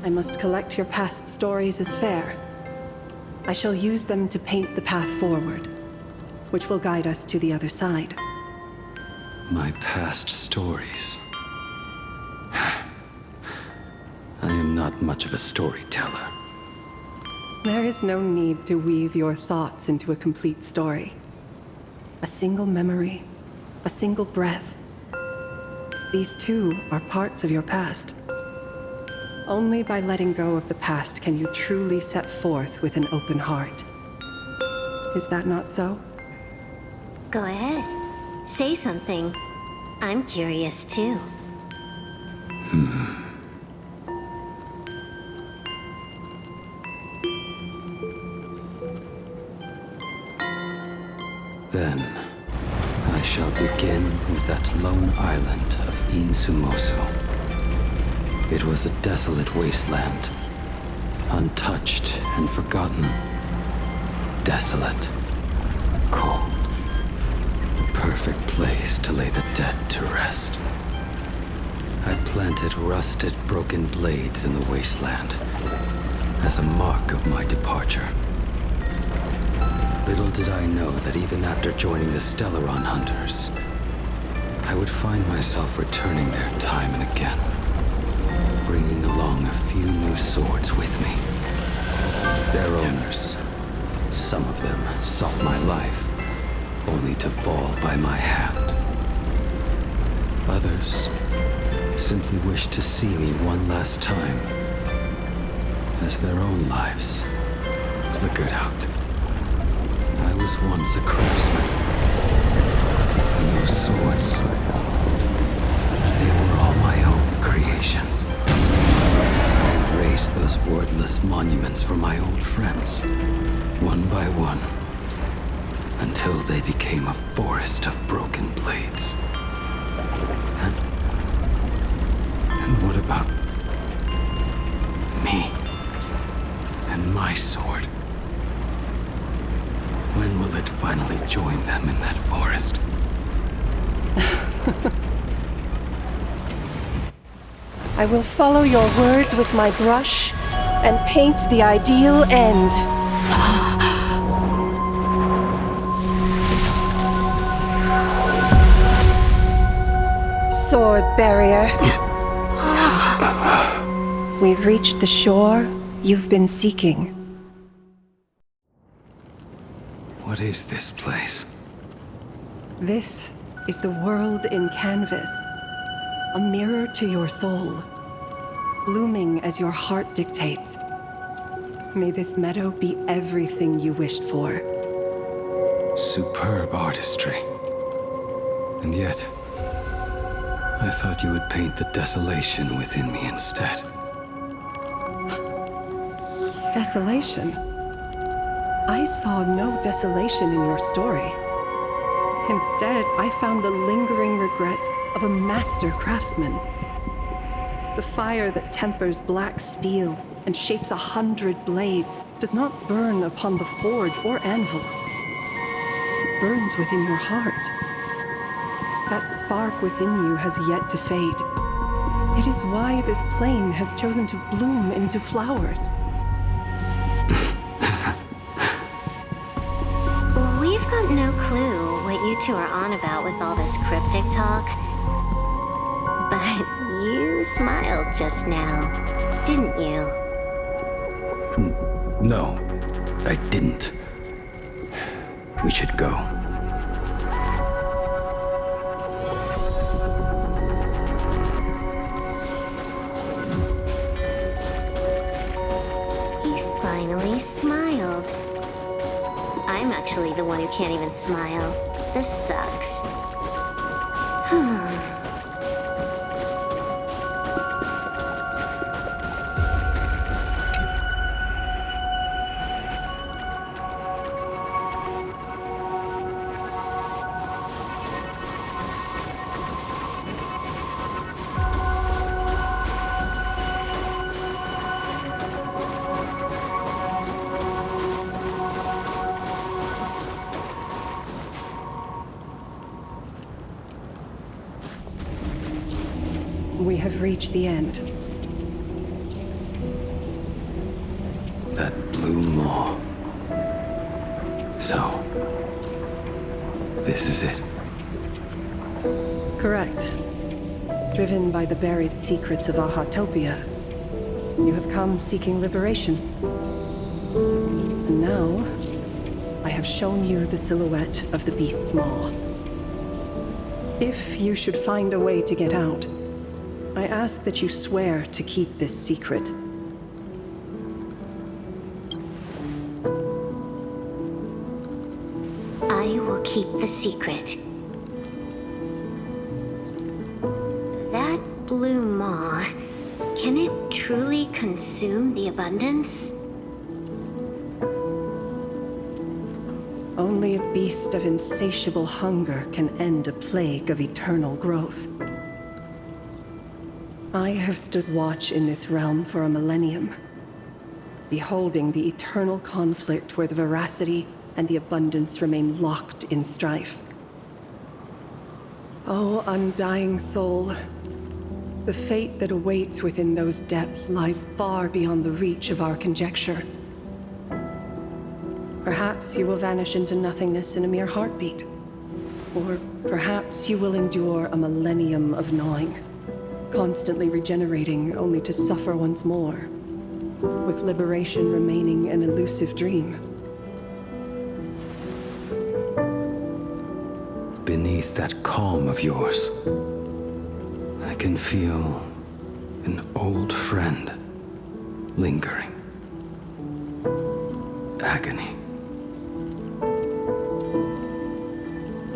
I must collect your past stories as fair. I shall use them to paint the path forward, which will guide us to the other side. My past stories. I am not much of a storyteller. There is no need to weave your thoughts into a complete story. A single memory, a single breath. These too are parts of your past. Only by letting go of the past can you truly set forth with an open heart. Is that not so? Go ahead. Say something. I'm curious too. Then, I shall begin with that lone island of Insumoso. It was a desolate wasteland, untouched and forgotten. Desolate, cold, the perfect place to lay the dead to rest. I planted rusted, broken blades in the wasteland as a mark of my departure. Little did I know that even after joining the Stellaron Hunters, I would find myself returning there time and again, bringing along a few new swords with me. Their owners, some of them sought my life, only to fall by my hand. Others simply wished to see me one last time, as their own lives flickered out. I was once a craftsman, and those swords, they were all my own creations. I erased those wordless monuments for my old friends, one by one, until they became a forest of broken blades. And what about me and my sword? When will it finally join them in that forest? I will follow your words with my brush and paint the ideal end. sword barrier. We've reached the shore you've been seeking. What is this place? This is the world in canvas. A mirror to your soul, blooming as your heart dictates. May this meadow be everything you wished for. Superb artistry. And yet, I thought you would paint the desolation within me instead. Desolation? I saw no desolation in your story. Instead, I found the lingering regrets of a master craftsman. The fire that tempers black steel and shapes 100 blades does not burn upon the forge or anvil. It burns within your heart. That spark within you has yet to fade. It is why this plane has chosen to bloom into flowers. We've got no clue what you two are on about with all this cryptic talk. But you smiled just now, didn't you? No, I didn't. We should go. He finally smiled. I'm actually the one who can't even smile. This sucks. We have reached the end. That blue maw. So, this is it. Correct. Driven by the buried secrets of Ahatopia, you have come seeking liberation. And now, I have shown you the silhouette of the beast's maw. If you should find a way to get out, I ask that you swear to keep this secret. I will keep the secret. That blue maw, can it truly consume the abundance? Only a beast of insatiable hunger can end a plague of eternal growth. I have stood watch in this realm for a millennium, beholding the eternal conflict where the veracity and the abundance remain locked in strife. Oh, undying soul, the fate that awaits within those depths lies far beyond the reach of our conjecture. Perhaps you will vanish into nothingness in a mere heartbeat, or perhaps you will endure a millennium of gnawing, constantly regenerating only to suffer once more, with liberation remaining an elusive dream. Beneath that calm of yours, I can feel an old friend lingering. Agony.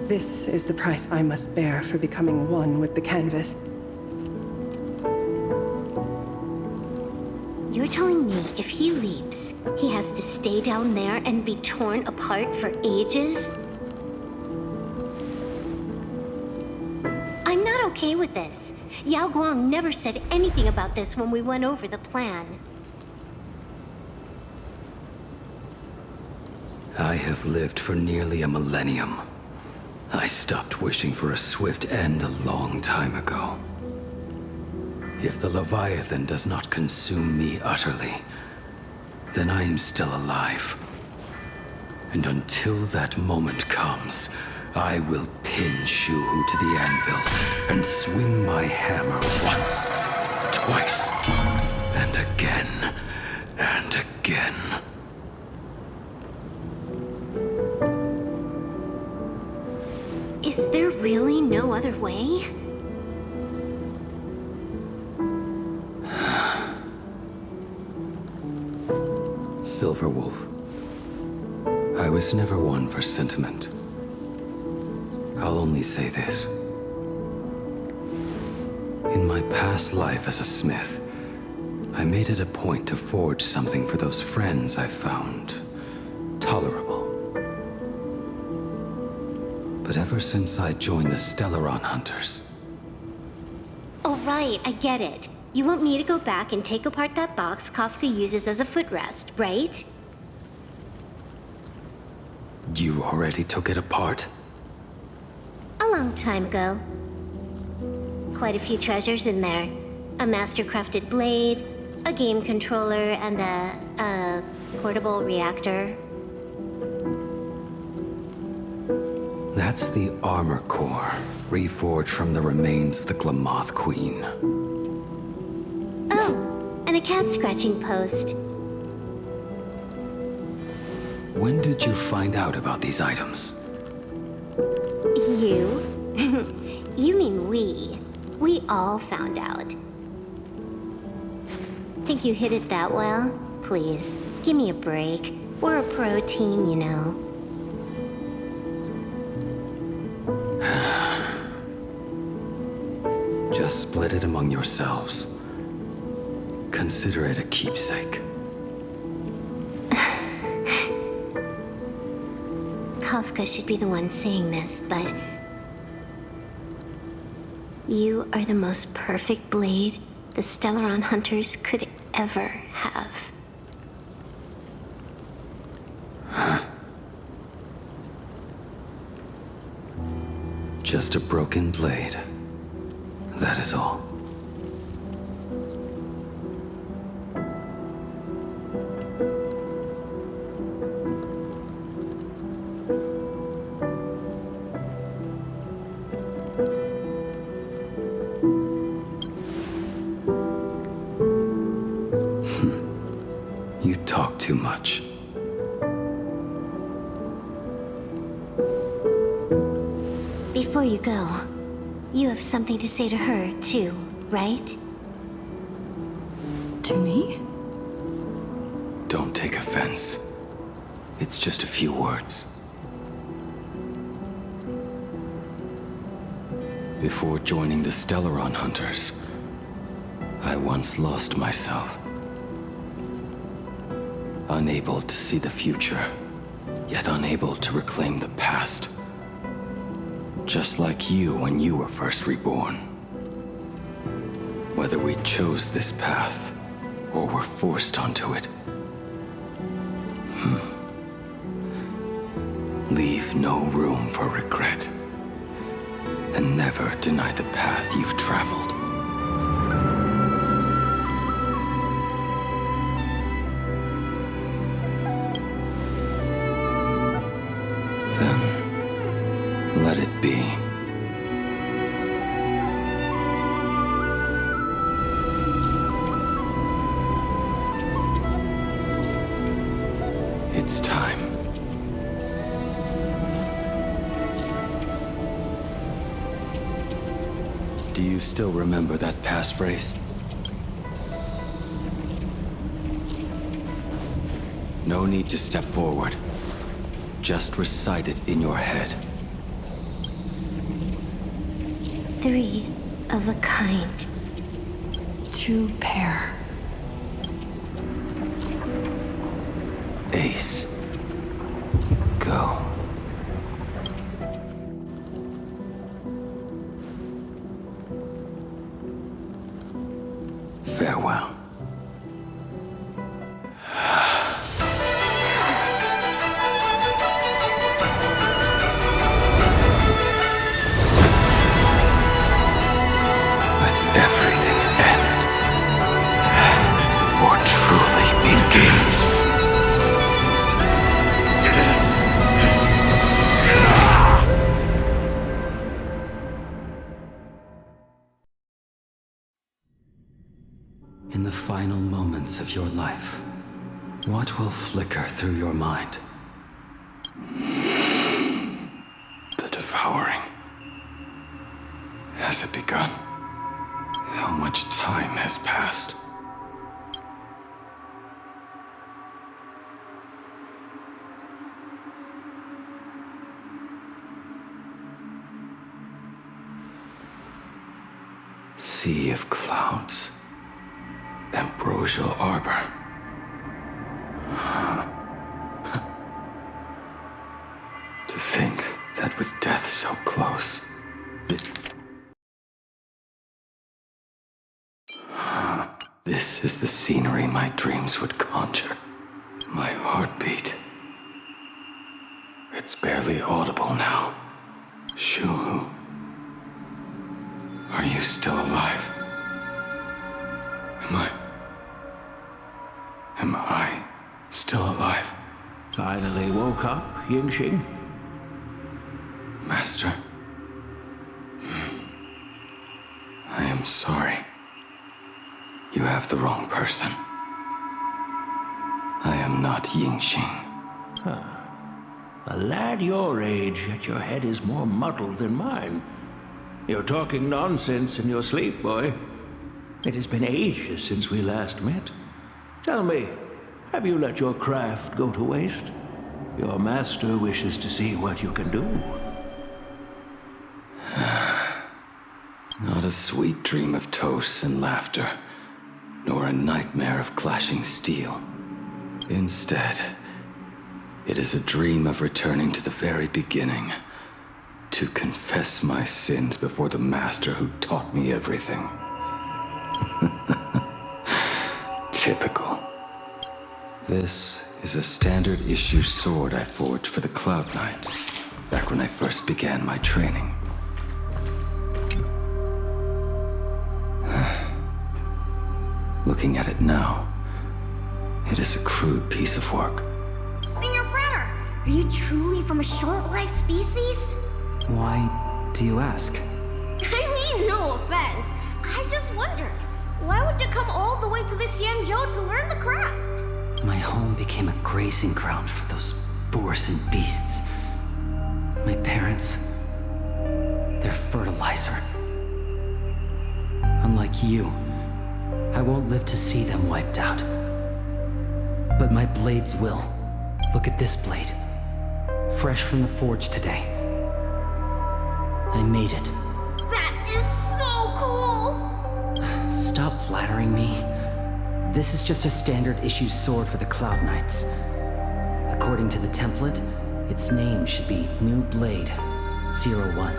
This is the price I must bear for becoming one with the canvas. You're telling me if he leaps, he has to stay down there and be torn apart for ages? I'm not okay with this. Yao Guang never said anything about this when we went over the plan. I have lived for nearly a millennium. I stopped wishing for a swift end a long time ago. If the Leviathan does not consume me utterly, then I am still alive. And until that moment comes, I will pin Shuhu to the anvil and swing my hammer once, twice, and again, and again. Is there really no other way? Silverwolf, I was never one for sentiment. I'll only say this. In my past life as a smith, I made it a point to forge something for those friends I found tolerable. But ever since I joined the Stellaron Hunters... Oh, right, I get it. You want me to go back and take apart that box Kafka uses as a footrest, right? You already took it apart? A long time ago. Quite a few treasures in there. A master-crafted blade, a game controller, and a portable reactor. That's the armor core, reforged from the remains of the Glamoth Queen. Oh, and a cat-scratching post. When did you find out about these items? You? You mean we. We all found out. Think you hid it that well? Please, give me a break. We're a pro team, you know. Just split it among yourselves. Consider it a keepsake. Kafka should be the one saying this, but... You are the most perfect blade the Stellaron Hunters could ever have. Just a broken blade. That is all. You talk too much. Before you go, you have something to say to her, too, right? To me? Don't take offense. It's just a few words. Before joining the Stellaron Hunters, I once lost myself. Unable to see the future, yet unable to reclaim the past. Just like you when you were first reborn. Whether we chose this path, or were forced onto it. Leave no room for regret. And never deny the path you've traveled. Then, let it be. It's time. Do you still remember that passphrase? No need to step forward. Just recite it in your head. 3 of a kind. 2 pair. Ace. Go. Farewell. Let everything end, or truly begin. In the final moments of your life, what will flicker through your mind? The devouring. Has it begun? How much time has passed? Sea of clouds. Ambrosial arbor. To think that with death so close, this is the scenery my dreams would conjure. My heartbeat. It's barely audible now. Shuhu. Are you still alive? Am I still alive? Finally woke up, Yingxing? Master. I am sorry. You have the wrong person. I am not Yingxing. Huh. A lad your age, yet your head is more muddled than mine. You're talking nonsense in your sleep, boy. It has been ages since we last met. Tell me, have you let your craft go to waste? Your master wishes to see what you can do. Not a sweet dream of toasts and laughter, nor a nightmare of clashing steel. Instead, it is a dream of returning to the very beginning, to confess my sins before the master who taught me everything. Typical. This is a standard issue sword I forged for the Cloud Knights, back when I first began my training. Looking at it now, it is a crude piece of work. Senior Frater, are you truly from a short-lived species? Why do you ask? I mean, no offense. I just wondered, why would you come all the way to this Yanzhou to learn the craft? My home became a grazing ground for those boars and beasts. My parents, they're fertilizer. Unlike you, I won't live to see them wiped out. But my blades will. Look at this blade. Fresh from the forge today. I made it. That is so cool! Stop flattering me. This is just a standard issue sword for the Cloud Knights. According to the template, its name should be New Blade 01.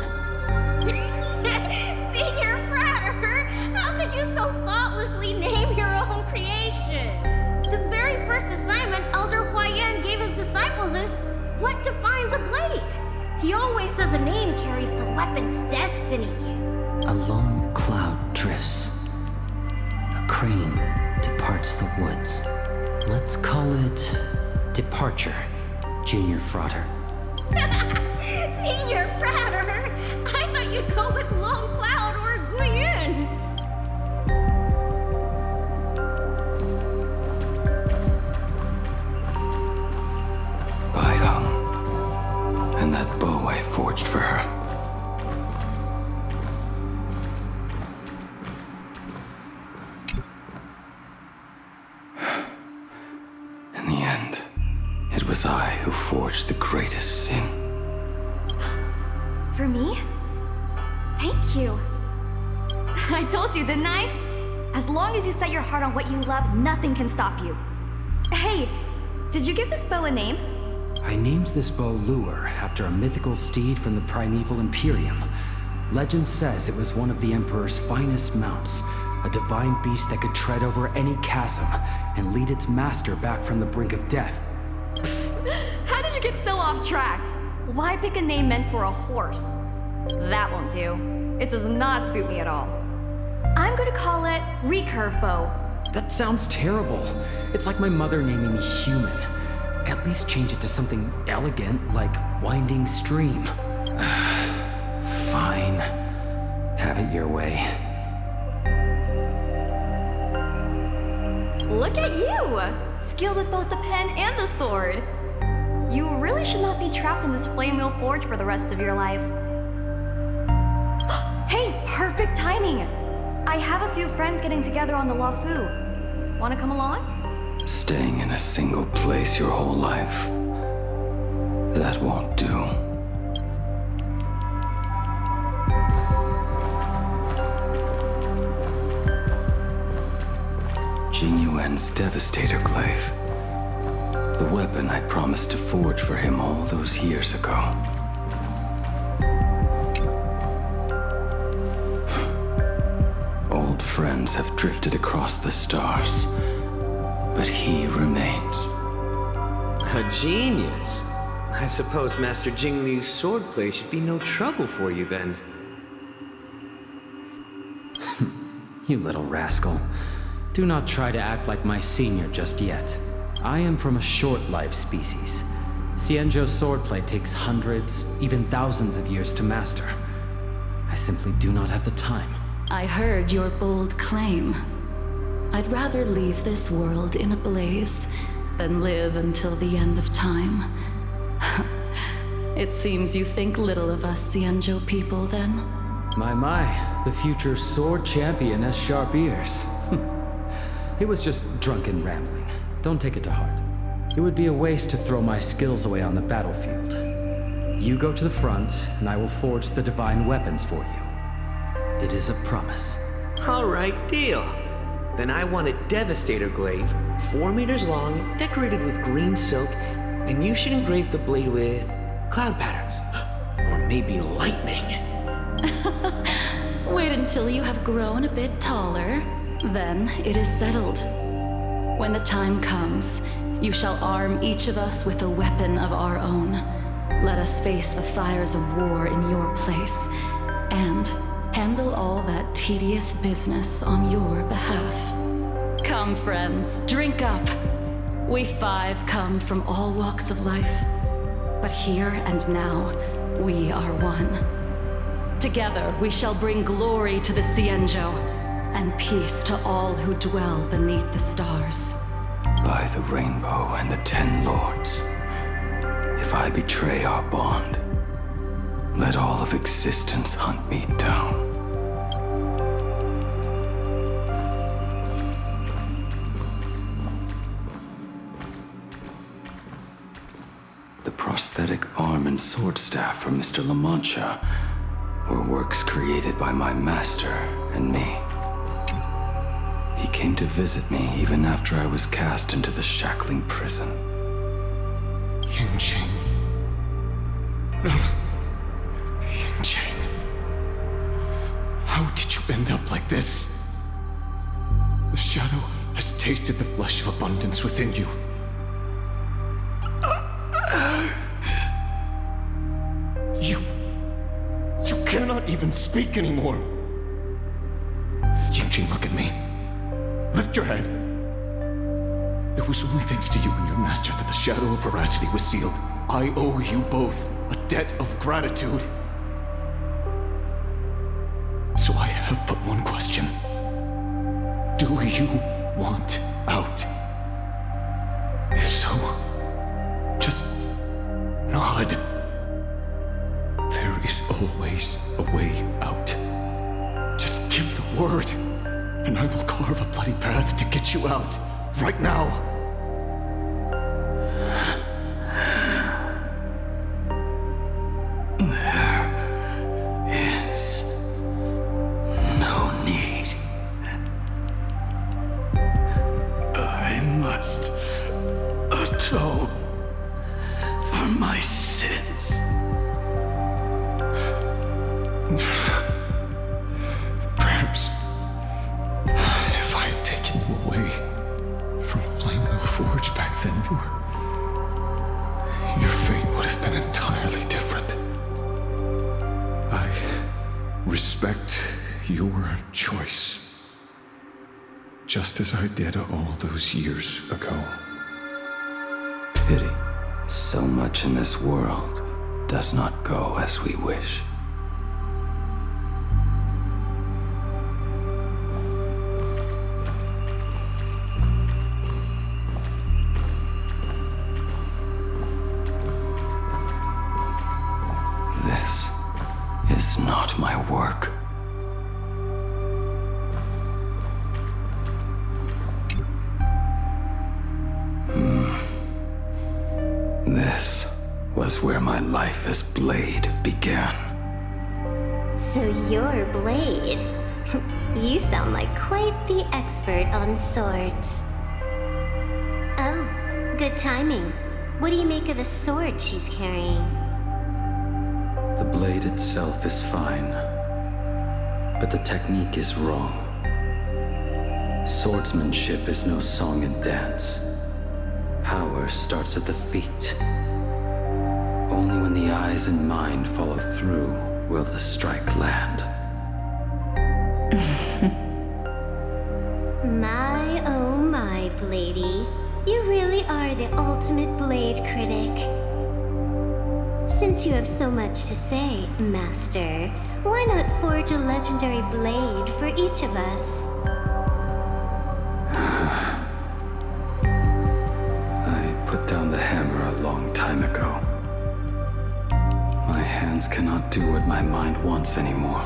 Senior Frater, how could you so thoughtlessly name your own creation? The very first assignment Elder Huayan gave his disciples is what defines a blade. He always says a name carries the weapon's destiny. A lone cloud drifts. A crane departs the woods. Let's call it Departure, Junior Frater. Senior Frater, I thought you'd go with Lone Cloud or Guiyun. I hung, and that bow I forged for her. In the end, it was I who forged the greatest sin. For me? Thank you. I told you, didn't I? As long as you set your heart on what you love, nothing can stop you. Hey, did you give this bow a name? I named this bow Lure after a mythical steed from the Primeval Imperium. Legend says it was one of the Emperor's finest mounts, a divine beast that could tread over any chasm and lead its master back from the brink of death. How did you get so off track? Why pick a name meant for a horse? That won't do. It does not suit me at all. I'm gonna call it Recurve Bow. That sounds terrible. It's like my mother naming me Human. At least change it to something elegant like Winding Stream. Fine. Have it your way. Look at you! Skilled with both the pen and the sword. You really should not be trapped in this flame wheel forge for the rest of your life. Hey, perfect timing! I have a few friends getting together on the Lafu. Wanna come along? Staying in a single place your whole life. That won't do. Jing Yuan's Devastator Glaive. The weapon I promised to forge for him all those years ago. Old friends have drifted across the stars, but he remains. A genius. I suppose Master Jing Liu's swordplay should be no trouble for you then. You little rascal. Do not try to act like my senior just yet. I am from a short-life species. Xianzhou's swordplay takes hundreds, even thousands of years to master. I simply do not have the time. I heard your bold claim. I'd rather leave this world in a blaze than live until the end of time. It seems you think little of us Xianzhou people, then? My, the future sword champion has sharp ears. It was just drunken rambling. Don't take it to heart. It would be a waste to throw my skills away on the battlefield. You go to the front, and I will forge the divine weapons for you. It is a promise. All right, deal. Then I want a Devastator Glaive, 4 meters long, decorated with green silk, and you should engrave the blade with cloud patterns. Or maybe lightning. Wait until you have grown a bit taller. Then it is settled. When the time comes, you shall arm each of us with a weapon of our own. Let us face the fires of war in your place, and handle all that tedious business on your behalf. Come, friends, drink up. We 5 come from all walks of life, but here and now, we are one. Together, we shall bring glory to the Xianzhou, and peace to all who dwell beneath the stars. By the rainbow and the 10 lords, if I betray our bond, let all of existence hunt me down. The prosthetic arm and sword staff from Mr. La Mancha were works created by my master and me. He came to visit me even after I was cast into the shackling prison. Yingqing. Yingqing. How did you end up like this? The shadow has tasted the flesh of abundance within you. You cannot even speak anymore. Yingqing, look at me. Lift your head. It was only thanks to you and your master that the shadow of veracity was sealed. I owe you both a debt of gratitude. So I have but one question. Do you want out? If so, just nod. There is always a way out. Just give the word, and I will carve a bloody path to get you out. Right now. There is no need. I must atone for my sins. Perhaps if I had taken you away from Flamewell Forge back then, your fate would have been entirely different. I respect your choice, just as I did all those years ago. Pity. So much in this world does not go as we wish. work. This was where my life as Blade began. So you're Blade. You sound like quite the expert on swords. Oh, good timing. What do you make of the sword she's carrying? The blade itself is fine, but the technique is wrong. Swordsmanship is no song and dance. Power starts at the feet. Only when the eyes and mind follow through will the strike land. My, oh my, Bladey. You really are the ultimate blade critic. Since you have so much to say, Master, why not forge a legendary blade for each of us? I put down the hammer a long time ago. My hands cannot do what my mind wants anymore.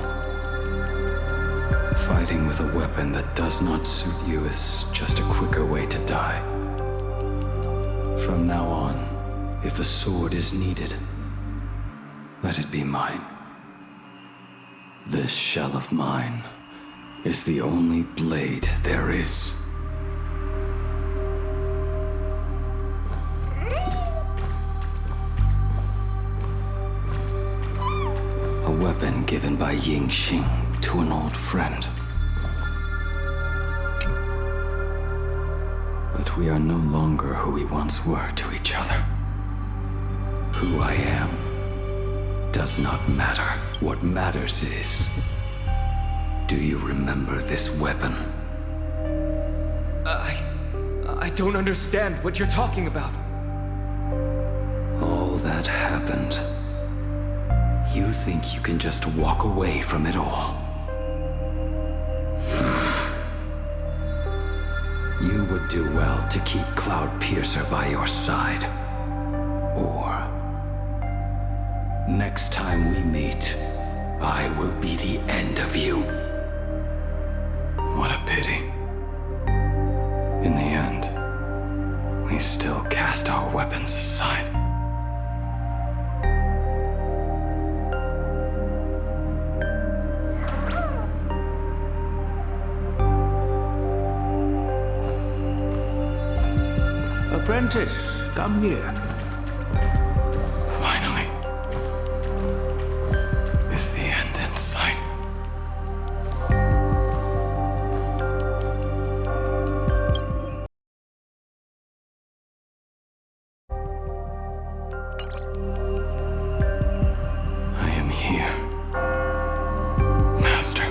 Fighting with a weapon that does not suit you is just a quicker way to die. From now on, if a sword is needed, let it be mine. This shell of mine is the only blade there is. A weapon given by Ying Xing to an old friend. But we are no longer who we once were to each other. Who I am does not matter. What matters is, do you remember this weapon? I don't understand what you're talking about. All that happened. You think you can just walk away from it all? You would do well to keep Cloudpiercer by your side. Or, next time we meet, I will be the end of you. What a pity. In the end, we still cast our weapons aside. Apprentice, come here. Finally. Is the end in sight? I am here. Master.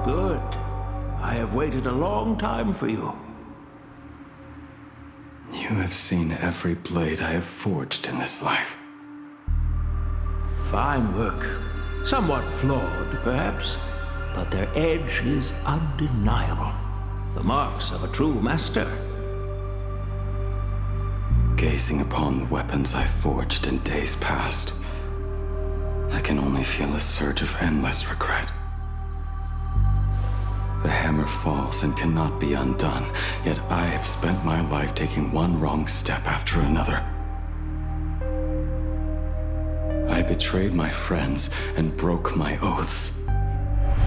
Good. I have waited a long time for you. You have seen every blade I have forged in this life. Fine work. Somewhat flawed, perhaps, but their edge is undeniable. The marks of a true master. Gazing upon the weapons I forged in days past, I can only feel a surge of endless regret. The hammer falls and cannot be undone, yet I have spent my life taking one wrong step after another. I betrayed my friends and broke my oaths.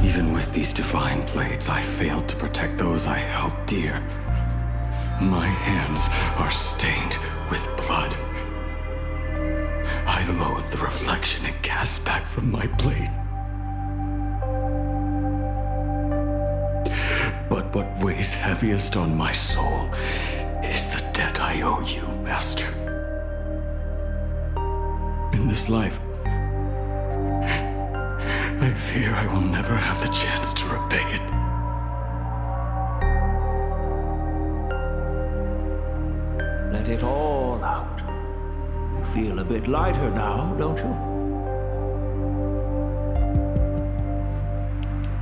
Even with these divine blades, I failed to protect those I held dear. My hands are stained with blood. I loathe the reflection it casts back from my blade. But what weighs heaviest on my soul is the debt I owe you, Master. In this life, I fear I will never have the chance to repay it. Let it all out. You feel a bit lighter now, don't you?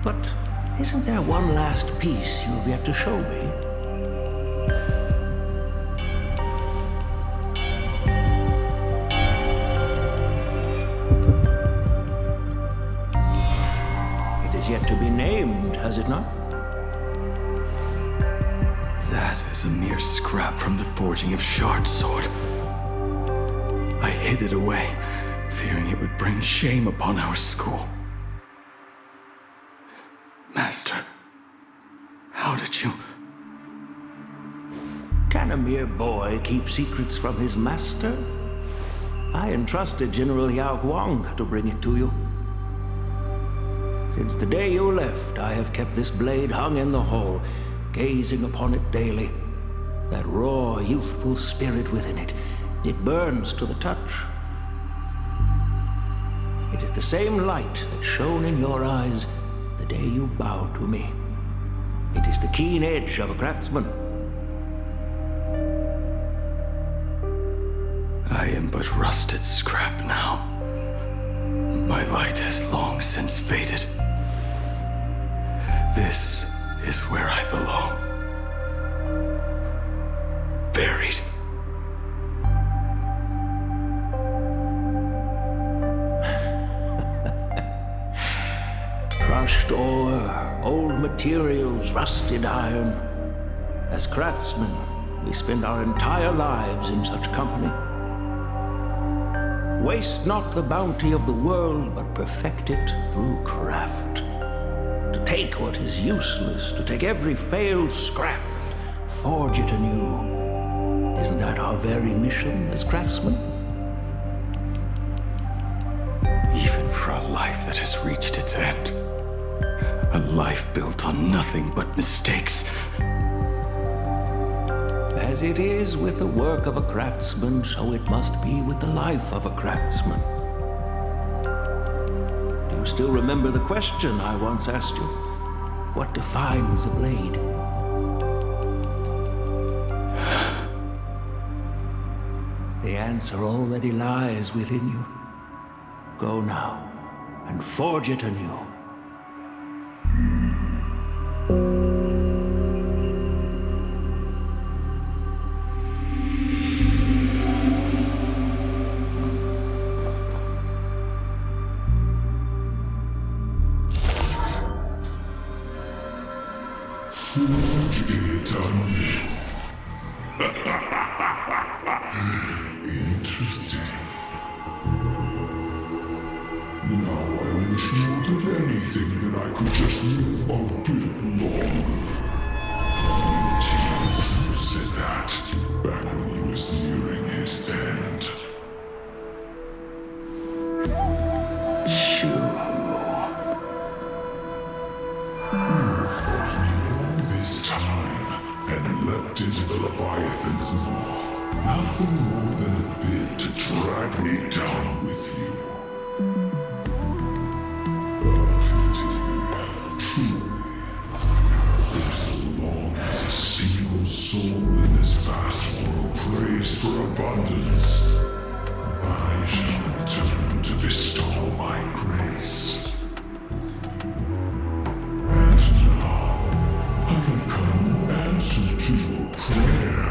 But isn't there one last piece you have yet to show me? to be named, has it not? That is a mere scrap from the forging of Shard's sword. I hid it away, fearing it would bring shame upon our school. Master, how did you... Can a mere boy keep secrets from his master? I entrusted General Yao Guang to bring it to you. Since the day you left, I have kept this blade hung in the hall, gazing upon it daily. That raw, youthful spirit within it, it burns to the touch. It is the same light that shone in your eyes the day you bowed to me. It is the keen edge of a craftsman. I am but rusted scrap now. My light has long since faded. This is where I belong. Buried. Crushed ore, old materials, rusted iron. As craftsmen, we spend our entire lives in such company. Waste not the bounty of the world, but perfect it through craft. To take what is useless, to take every failed scrap, forge it anew. Isn't that our very mission as craftsmen? Even for a life that has reached its end. A life built on nothing but mistakes. As it is with the work of a craftsman, so it must be with the life of a craftsman. Do you still remember the question I once asked you? What defines a blade? The answer already lies within you. Go now, and forge it anew. Interesting. Now I wish more than anything that I could just live a bit longer. Eugene said that back when he was nearing his end. Shoo. You fought me all this time and leapt into the Leviathan's maw. Nothing more than a bit to drag me down with you. Truly, for so long as a single soul in this vast world prays for abundance, I shall return to bestow my grace. And now, I have come in answer to your prayer.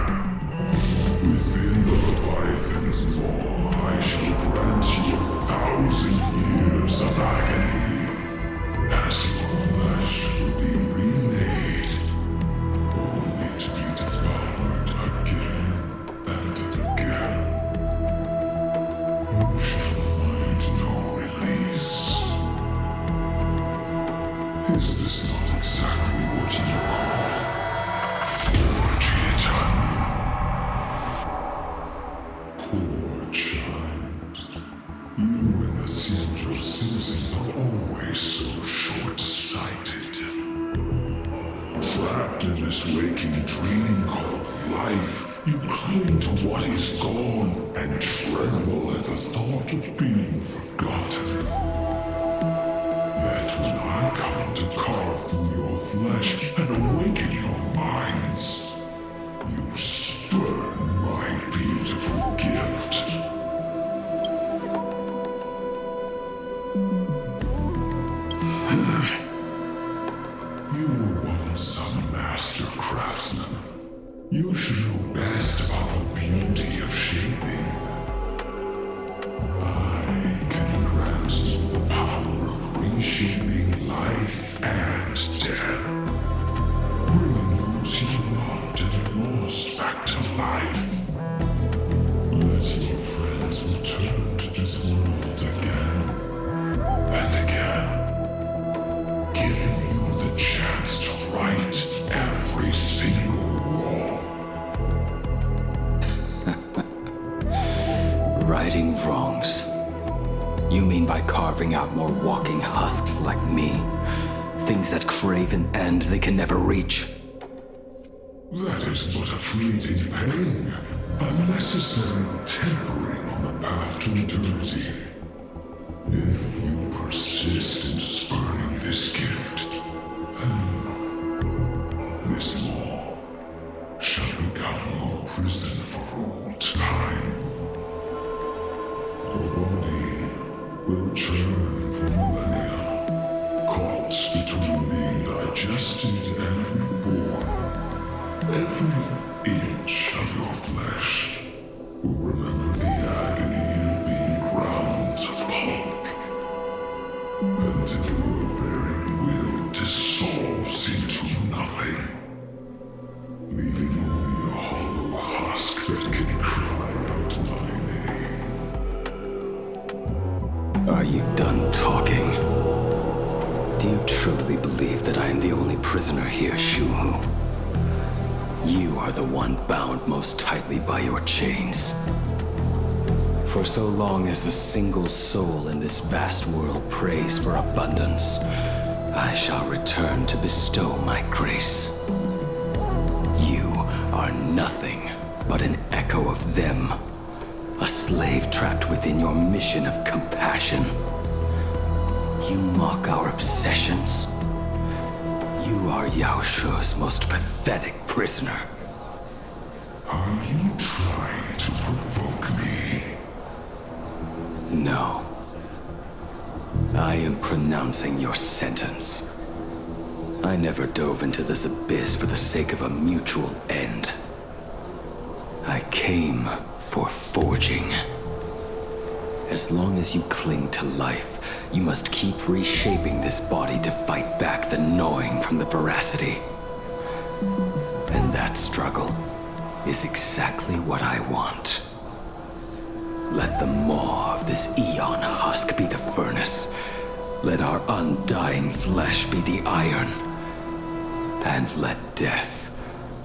Within the Leviathan's maw, I shall grant you 1,000 years of agony, as your flesh will be remade, only to be devoured again and again. You shall find no release. Is this not exactly what you call forge it anew? Poor child. You and the Sindro citizens are always so short-sighted. Trapped in this waking dream called life, you cling to what is gone and tremble at the thought of being forgotten. Yet when I come to carve through your flesh and awaken your minds, you spurn my beautiful gift. You were once a master craftsman. You should know best about the beauty of shaping. I can grant you the power of reshaping life and death, bringing those you loved and lost back to life. Let your friends return to this world again and again, giving you the chance to right every single wrong. Righting wrongs. You mean by carving out more walking husks like me? Things that crave an end they can never reach? That is but a fleeting pang, a necessary tempering on the path to eternity. If you persist in spurning this gift, this law shall become your prison for all time. Your body will churn for millennia, caught between being digested and reborn. Every inch of your flesh will remember the agony of being ground to pulp, until your very will dissolves into nothing, leaving only a hollow husk that can cry out my name. Are you done talking? Do you truly believe that I am the only prisoner here, Shuhu? You are the one bound most tightly by your chains. For so long as a single soul in this vast world prays for abundance, I shall return to bestow my grace. You are nothing but an echo of them, a slave trapped within your mission of compassion. You mock our obsessions. You are Yao Shu's most pathetic prisoner. Are you trying to provoke me? No. I am pronouncing your sentence. I never dove into this abyss for the sake of a mutual end. I came for forging. As long as you cling to life, you must keep reshaping this body to fight back the gnawing from the veracity. And that struggle is exactly what I want. Let the maw of this eon husk be the furnace. Let our undying flesh be the iron. And let death,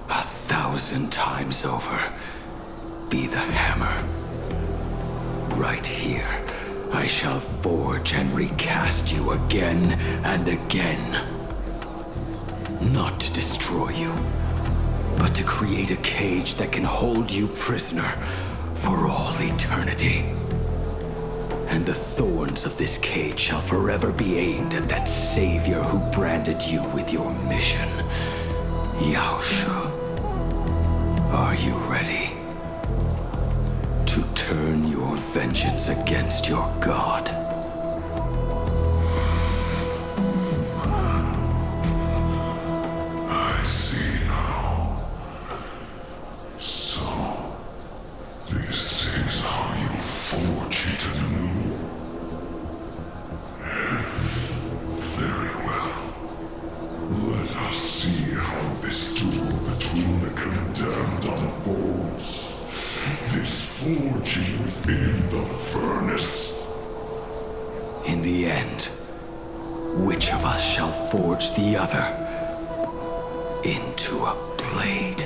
1,000 times over, be the hammer. Right here, I shall forge and recast you again and again. Not to destroy you, but to create a cage that can hold you prisoner for all eternity. And the thorns of this cage shall forever be aimed at that savior who branded you with your mission. Yao Shu, are you ready to turn your vengeance against your god? I see now. So, this is how you forge it anew. Very well. Let us see how this duel between the condemned unfolds. This forging within the furnace. In the end, which of us shall forge the other into a blade?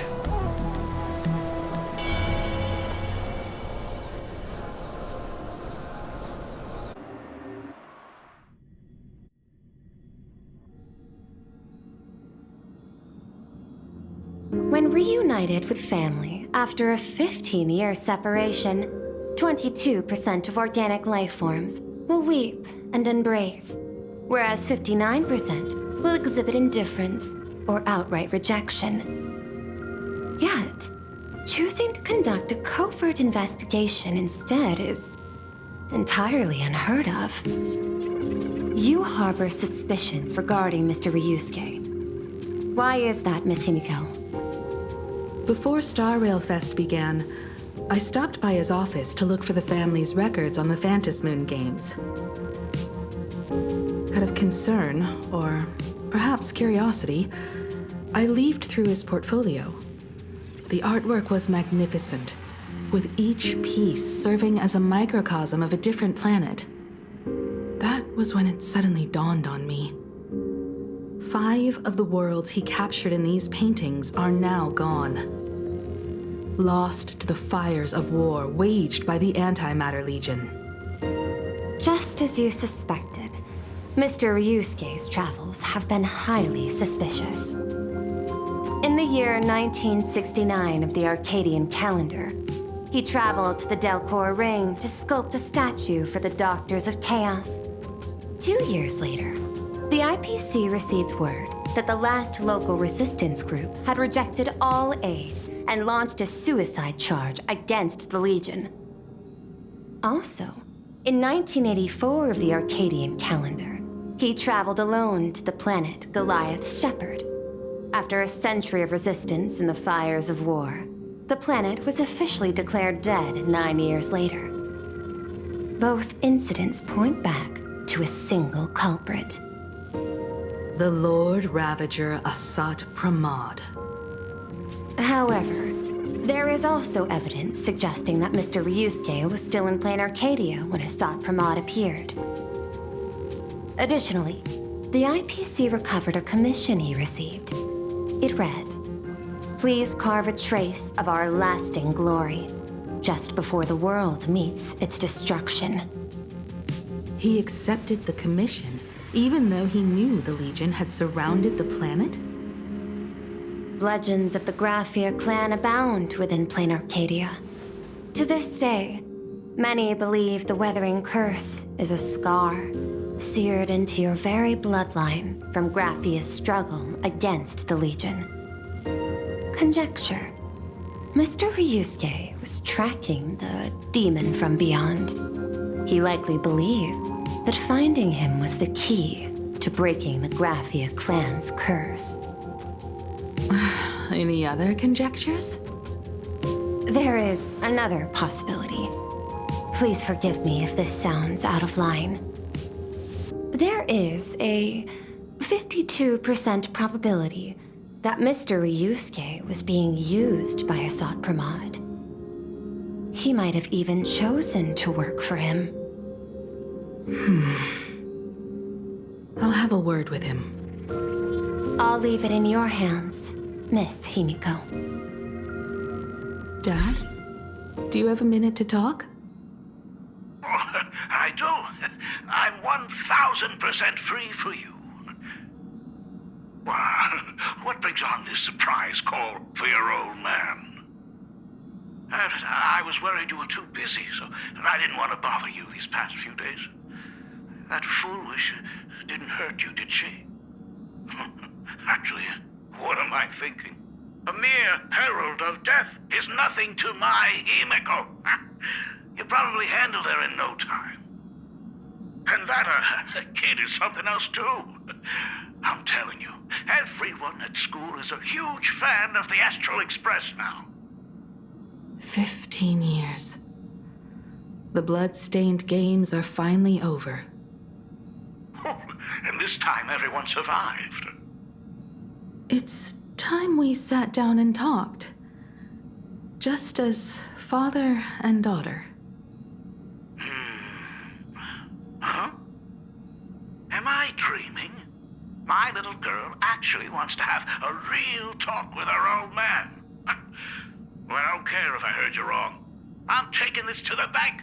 When reunited with family after a 15-year separation, 22% of organic life forms will weep and embrace, whereas 59% will exhibit indifference or outright rejection. Yet, choosing to conduct a covert investigation instead is entirely unheard of. You harbor suspicions regarding Mr. Ryusuke. Why is that, Miss Himiko? Before Star Rail Fest began, I stopped by his office to look for the family's records on the Phantasmoon games. Out of concern, or perhaps curiosity, I leafed through his portfolio. The artwork was magnificent, with each piece serving as a microcosm of a different planet. That was when it suddenly dawned on me. 5 of the worlds he captured in these paintings are now gone, lost to the fires of war waged by the Antimatter Legion. Just as you suspected, Mr. Ryusuke's travels have been highly suspicious. In the year 1969 of the Arcadian calendar, he traveled to the Delcor Ring to sculpt a statue for the Doctors of Chaos. 2 years later, the IPC received word that the last local resistance group had rejected all aid and launched a suicide charge against the Legion. Also, in 1984 of the Arcadian calendar, he traveled alone to the planet Goliath's Shepherd. After a century of resistance in the fires of war, the planet was officially declared dead 9 years later. Both incidents point back to a single culprit. The Lord Ravager Asat Pramod. However, there is also evidence suggesting that Mr. Ryusuke was still in plain Arcadia when Asat Pramod appeared. Additionally, the IPC recovered a commission he received. It read, "Please carve a trace of our lasting glory, just before the world meets its destruction." He accepted the commission, even though he knew the Legion had surrounded the planet? Legends of the Graphia clan abound within plain Arcadia. To this day, many believe the Weathering Curse is a scar seared into your very bloodline from Graphia's struggle against the Legion. Conjecture. Mr. Ryusuke was tracking the demon from beyond. He likely believed that finding him was the key to breaking the Graphia clan's curse. Any other conjectures? There is another possibility. Please forgive me if this sounds out of line. There is a 52% probability that Mr. Ryusuke was being used by Asat Pramod. He might have even chosen to work for him. I'll have a word with him. I'll leave it in your hands, Miss Himiko. Dad? Do you have a minute to talk? I do. I'm 1000% free for you. What brings on this surprise call for your old man? I was worried you were too busy, so I didn't want to bother you these past few days. That foolish didn't hurt you, did she? Actually, what am I thinking? A mere herald of death is nothing to my Himiko. You probably handled her in no time. And that kid is something else too. I'm telling you, everyone at school is a huge fan of the Astral Express now. 15 years. The blood-stained games are finally over. And this time everyone survived. It's time we sat down and talked. Just as father and daughter. Huh? Am I dreaming? My little girl actually wants to have a real talk with her old man. Well, I don't care if I heard you wrong. I'm taking this to the bank.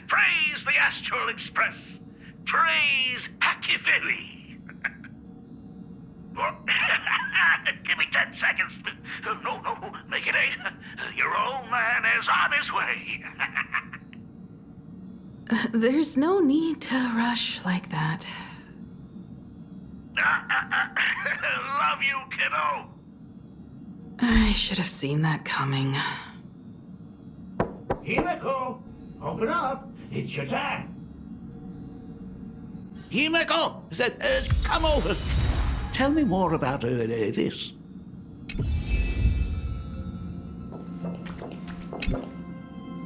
Praise the Astral Express. Praise Hakivelli. Give me 10 seconds. No, make it 8. Your old man is on his way. There's no need to rush like that. Love you, kiddo. I should have seen that coming. Himiko, open up. It's your time. Himiko, come over. Tell me more about this.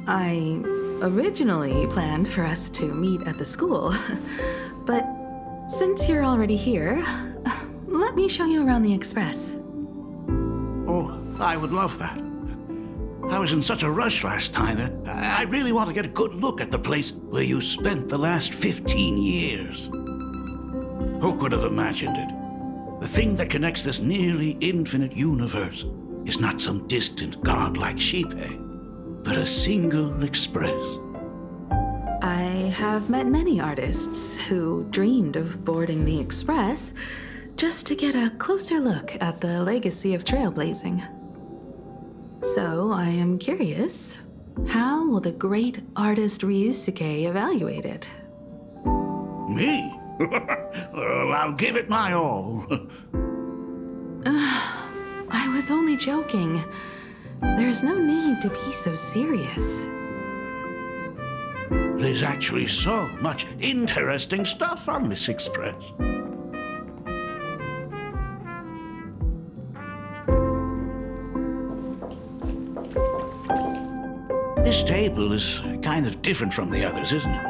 I originally planned for us to meet at the school, but since you're already here, let me show you around the Express. Oh, I would love that. I was in such a rush last time. I really want to get a good look at the place where you spent the last 15 years. Who could have imagined it? The thing that connects this nearly infinite universe is not some distant godlike sheephead, but a single express. I have met many artists who dreamed of boarding the Express just to get a closer look at the legacy of trailblazing. So I am curious, how will the great artist Ryusuke evaluate it? Me? Well, I'll give it my all. I was only joking. There's no need to be so serious. There's actually so much interesting stuff on this express. This table is kind of different from the others, isn't it?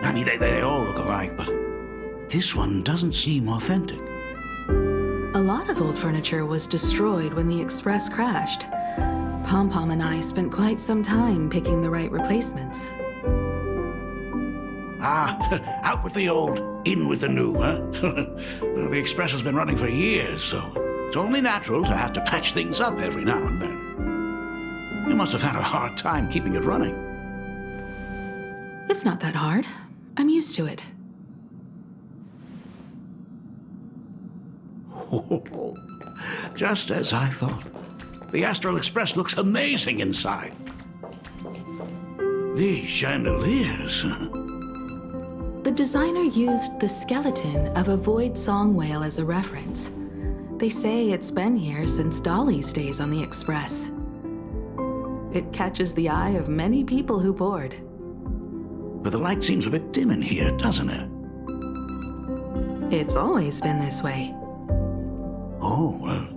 I mean, they all look alike, but this one doesn't seem authentic. A lot of old furniture was destroyed when the Express crashed. Pom-Pom and I spent quite some time picking the right replacements. Out with the old, in with the new, huh? Well, the Express has been running for years, so it's only natural to have to patch things up every now and then. You must have had a hard time keeping it running. It's not that hard. I'm used to it. Just as I thought. The Astral Express looks amazing inside. These chandeliers. The designer used the skeleton of a void song whale as a reference. They say it's been here since Dolly's days on the Express. It catches the eye of many people who board. But the light seems a bit dim in here, doesn't it? It's always been this way. Oh, well.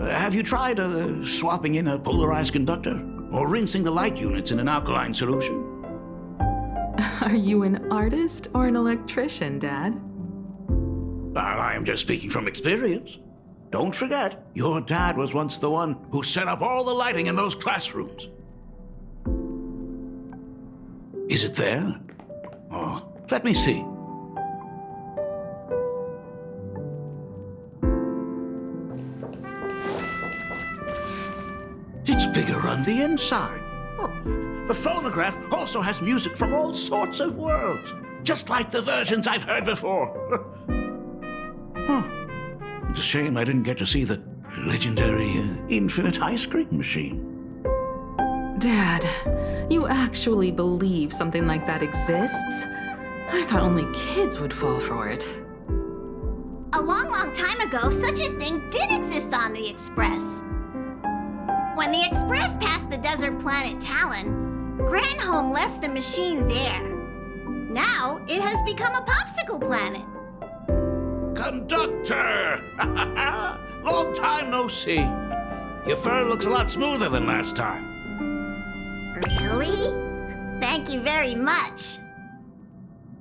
Have you tried swapping in a polarized conductor? Or rinsing the light units in an alkaline solution? Are you an artist or an electrician, Dad? Well, I am just speaking from experience. Don't forget, your dad was once the one who set up all the lighting in those classrooms. Is it there? Oh, let me see. It's bigger on the inside. Oh, the phonograph also has music from all sorts of worlds, just like the versions I've heard before. It's a shame I didn't get to see the legendary infinite ice cream machine. Dad, you actually believe something like that exists? I thought only kids would fall for it. A long, long time ago, such a thing did exist on the Express. When the Express passed the desert planet Talon, Granholm left the machine there. Now, it has become a popsicle planet. Conductor! Long time no see. Your fur looks a lot smoother than last time. Really? Thank you very much.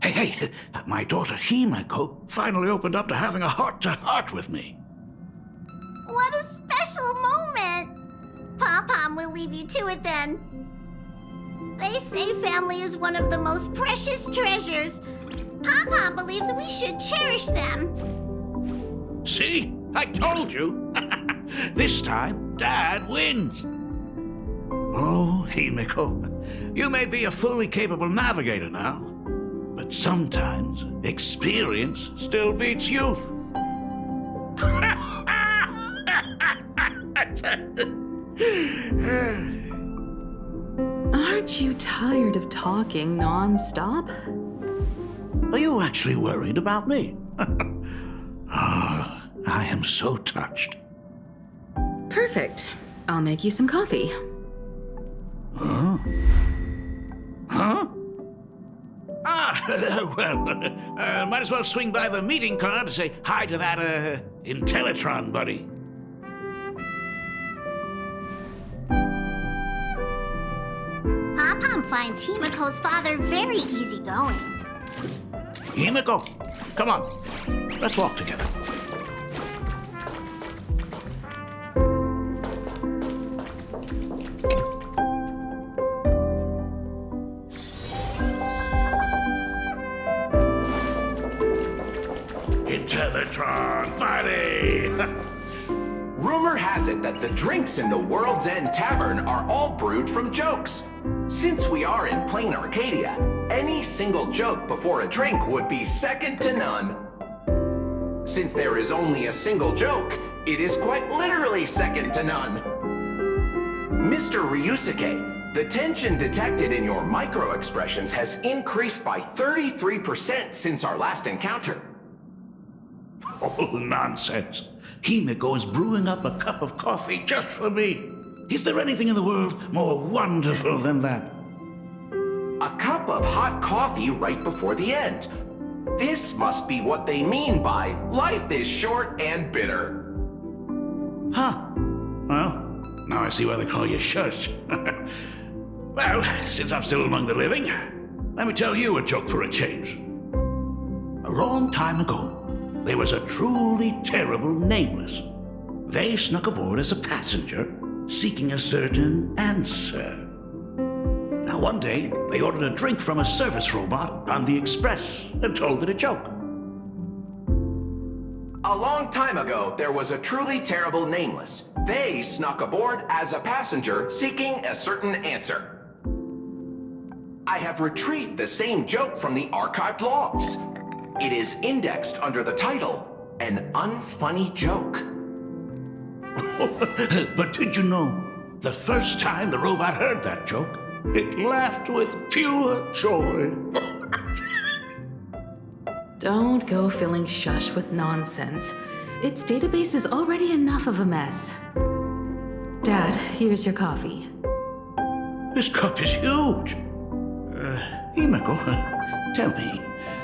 Hey, my daughter Himeko finally opened up to having a heart-to-heart with me. What a special moment! Pom-Pom will leave you to it then. They say family is one of the most precious treasures. Pom-Pom believes we should cherish them. See? I told you. This time, Dad wins. Oh, Himeko, you may be a fully capable navigator now, but sometimes experience still beats youth. Aren't you tired of talking non-stop? Are you actually worried about me? I am so touched. Perfect. I'll make you some coffee. Huh? Well, might as well swing by the meeting car to say hi to that, Intellitron buddy. Pom-Pom finds Himeko's father very easygoing. Himeko, come on. Let's walk together. Rumor has it that the drinks in the World's End Tavern are all brewed from jokes. Since we are in plain Arcadia, any single joke before a drink would be second to none. Since there is only a single joke, it is quite literally second to none. Mr. Ryusuke, the tension detected in your micro-expressions has increased by 33% since our last encounter. Oh, nonsense. Himeko is brewing up a cup of coffee just for me. Is there anything in the world more wonderful than that? A cup of hot coffee right before the end. This must be what they mean by life is short and bitter. Huh. Well, now I see why they call you Shush. Well, since I'm still among the living, let me tell you a joke for a change. A long time ago, there was a truly terrible nameless. They snuck aboard as a passenger, seeking a certain answer. Now one day, they ordered a drink from a service robot on the express and told it a joke. A long time ago, there was a truly terrible nameless. They snuck aboard as a passenger, seeking a certain answer. I have retrieved the same joke from the archived logs. It is indexed under the title, An Unfunny Joke. But did you know, the first time the robot heard that joke, it laughed with pure joy. Don't go filling Shush with nonsense. Its database is already enough of a mess. Dad, here's your coffee. This cup is huge. Himeko, tell me,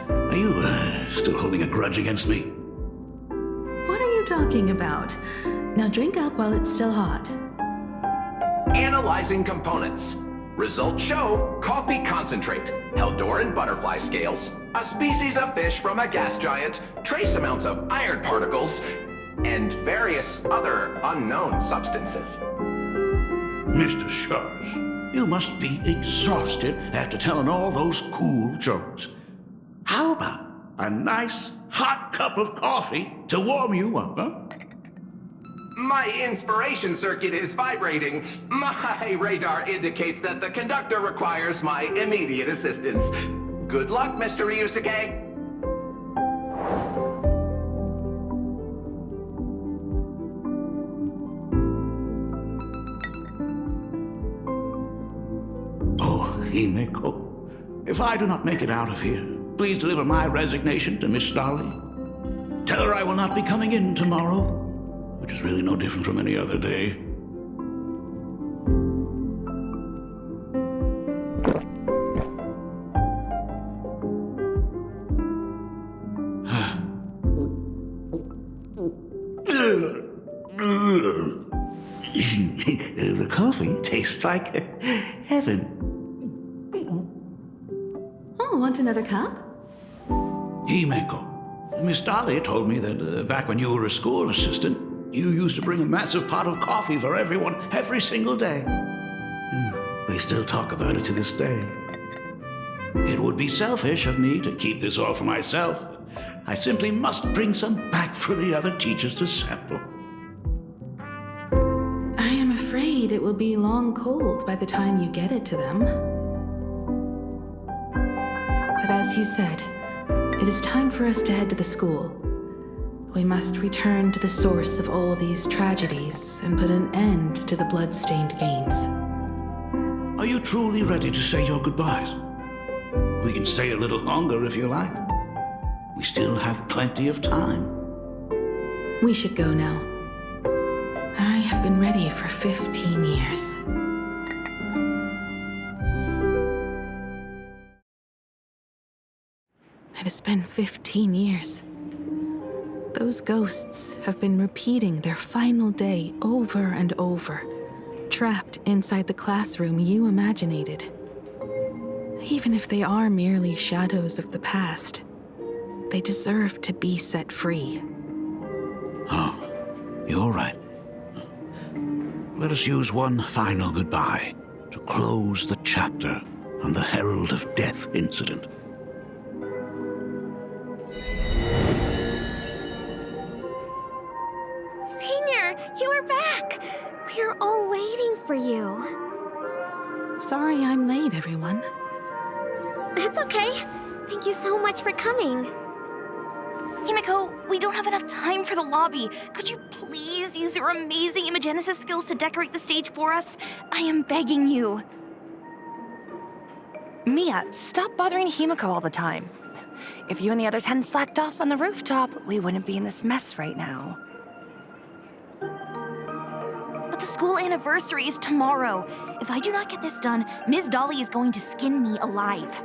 are you still holding a grudge against me? What are you talking about? Now drink up while it's still hot. Analyzing components. Results show coffee concentrate, Heldoran butterfly scales, a species of fish from a gas giant, trace amounts of iron particles, and various other unknown substances. Mr. Shush, you must be exhausted after telling all those cool jokes. How about a nice hot cup of coffee to warm you up, huh? My inspiration circuit is vibrating. My radar indicates that the conductor requires my immediate assistance. Good luck, Mr. Ryusuke. Oh, Himeko, if I do not make it out of here, please deliver my resignation to Miss Dolly. Tell her I will not be coming in tomorrow, which is really no different from any other day. The coffee tastes like heaven. Oh, want another cup? Himeko, Miss Dolly told me that back when you were a school assistant, you used to bring a massive pot of coffee for everyone every single day. They still talk about it to this day. It would be selfish of me to keep this all for myself. I simply must bring some back for the other teachers to sample. I am afraid it will be long cold by the time you get it to them. But as you said, it is time for us to head to the school. We must return to the source of all these tragedies and put an end to the blood-stained games. Are you truly ready to say your goodbyes? We can stay a little longer if you like. We still have plenty of time. We should go now. I have been ready for 15 years. It has been 15 years. Those ghosts have been repeating their final day over and over, trapped inside the classroom you imaginated. Even if they are merely shadows of the past, they deserve to be set free. Oh, you're right. Let us use one final goodbye to close the chapter on the Herald of Death incident. Senior, You are back! We are all waiting for you. Sorry I'm late, everyone. It's okay. Thank you so much for coming. Himiko, we don't have enough time for the lobby. Could you please use your amazing Imagenesis skills to decorate the stage for us? I am begging you. Mia, stop bothering Himiko all the time. If you and the others hadn't slacked off on the rooftop, we wouldn't be in this mess right now. But the school anniversary is tomorrow. If I do not get this done, Ms. Dolly is going to skin me alive.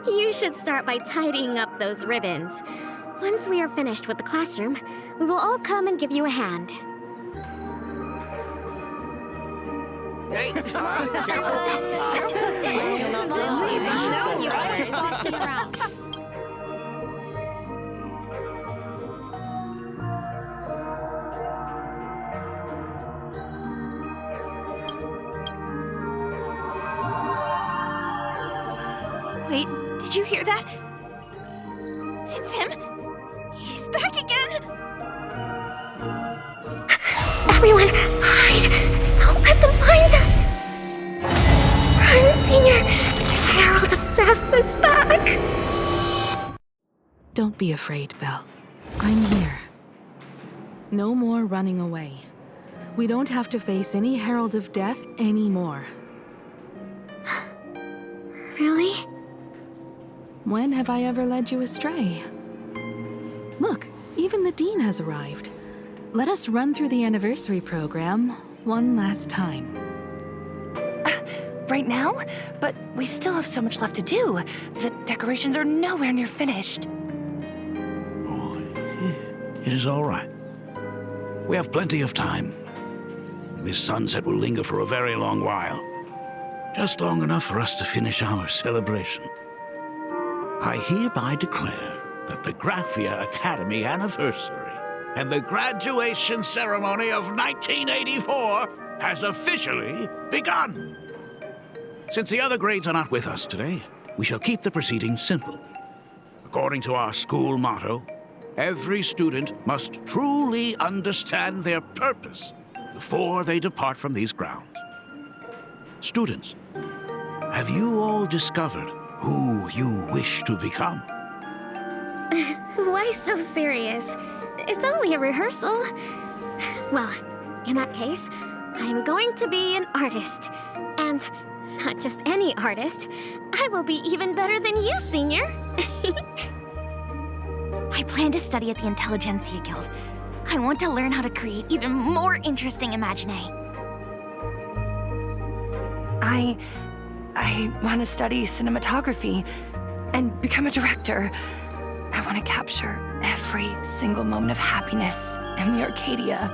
You should start by tidying up those ribbons. Once we are finished with the classroom, we will all come and give you a hand. Hey, Careful! You always boss me around. Wait, did you hear that? It's him! He's back again! Everyone, hide! Don't let them find us! Run, Senior! The Herald of Death is back! Don't be afraid, Belle. I'm here. No more running away. We don't have to face any Herald of Death anymore. Really? When have I ever led you astray? Look, even the Dean has arrived. Let us run through the anniversary program one last time. Right now? But we still have so much left to do. The decorations are nowhere near finished. It is all right. We have plenty of time. This sunset will linger for a very long while. Just long enough for us to finish our celebration. I hereby declare that the Graphia Academy anniversary and the graduation ceremony of 1984 has officially begun. Since the other grades are not with us today, we shall keep the proceedings simple. According to our school motto, every student must truly understand their purpose before they depart from these grounds. Students, have you all discovered who you wish to become? Why so serious? It's only a rehearsal. Well, in that case, I'm going to be an artist. And not just any artist. I will be even better than you, Senior. I plan to study at the Intelligentsia Guild. I want to learn how to create even more interesting imaginae. I want to study cinematography and become a director. I want to capture every single moment of happiness in the Arcadia.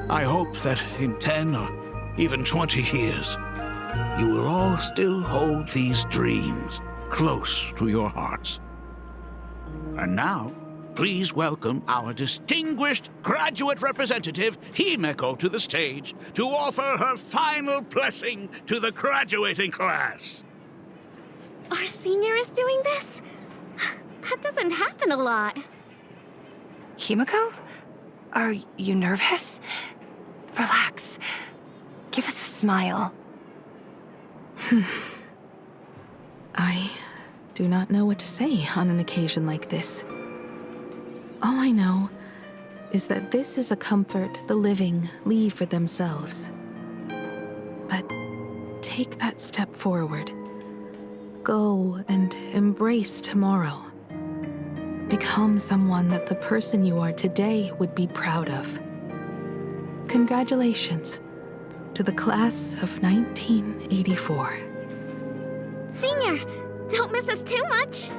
I hope that in 10 or even 20 years, you will all still hold these dreams close to your hearts. And now, please welcome our distinguished graduate representative, Himiko, to the stage to offer her final blessing to the graduating class. Our Senior is doing this? That doesn't happen a lot. Himiko? Are you nervous? Relax. Give us a smile. I do not know what to say on an occasion like this. All I know is that this is a comfort the living leave for themselves. But take that step forward. Go and embrace tomorrow. Become someone that the person you are today would be proud of. Congratulations to the class of 1984. Senior, don't miss us too much.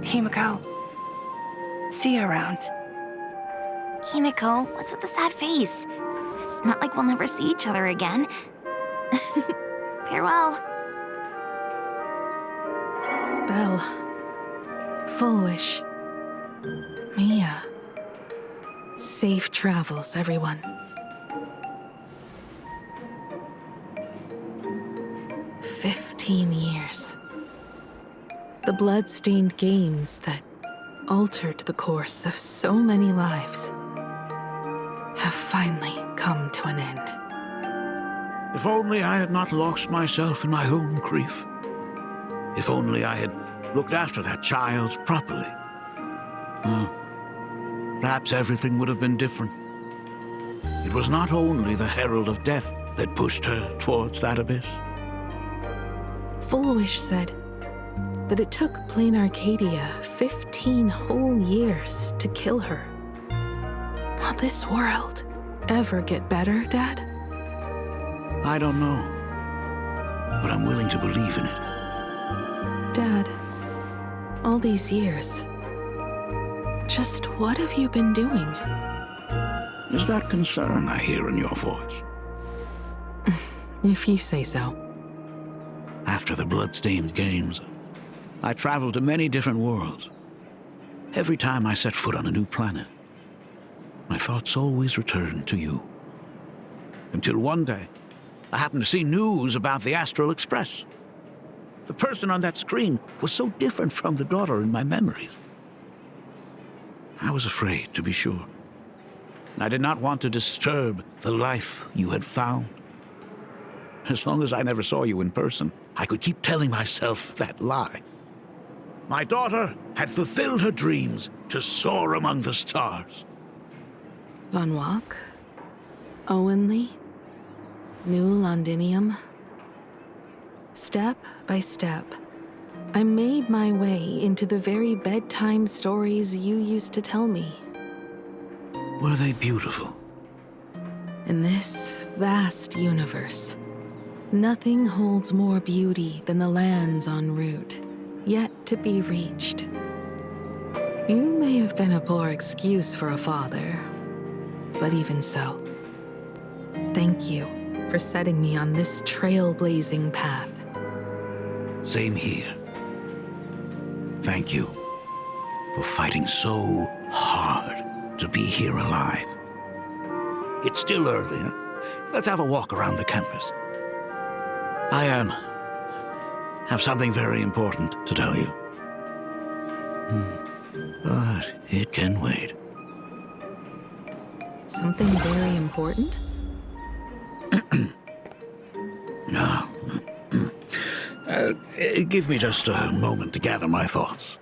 Himiko, see you around. Himiko, what's with the sad face? It's not like we'll never see each other again. Farewell. Belle. Full wish. Mia. Safe travels, everyone. 15 years. The blood-stained games that altered the course of so many lives have finally come to an end. If only I had not lost myself in my own grief. If only I had looked after that child properly. Perhaps everything would have been different. It was not only the Herald of Death that pushed her towards that abyss. Fullwish said that it took Plain Arcadia 15 whole years to kill her. Will this world ever get better, Dad? I don't know, but I'm willing to believe in it. Dad, all these years, just what have you been doing? Is that concern I hear in your voice? If you say so. After the Bloodstained Games, I traveled to many different worlds. Every time I set foot on a new planet, my thoughts always returned to you. Until one day, I happened to see news about the Astral Express. The person on that screen was so different from the daughter in my memories. I was afraid, to be sure. I did not want to disturb the life you had found. As long as I never saw you in person, I could keep telling myself that lie. My daughter had fulfilled her dreams to soar among the stars. Von Walk? Owenly? New Londinium? Step by step, I made my way into the very bedtime stories you used to tell me. Were they beautiful? In this vast universe, nothing holds more beauty than the lands en route, yet to be reached. You may have been a poor excuse for a father, but even so, thank you for setting me on this trailblazing path. Same here. Thank you for fighting so hard to be here alive. It's still early, huh? Let's have a walk around the campus. I have something very important to tell you. But it can wait. Something very important? No. Give me just a moment to gather my thoughts.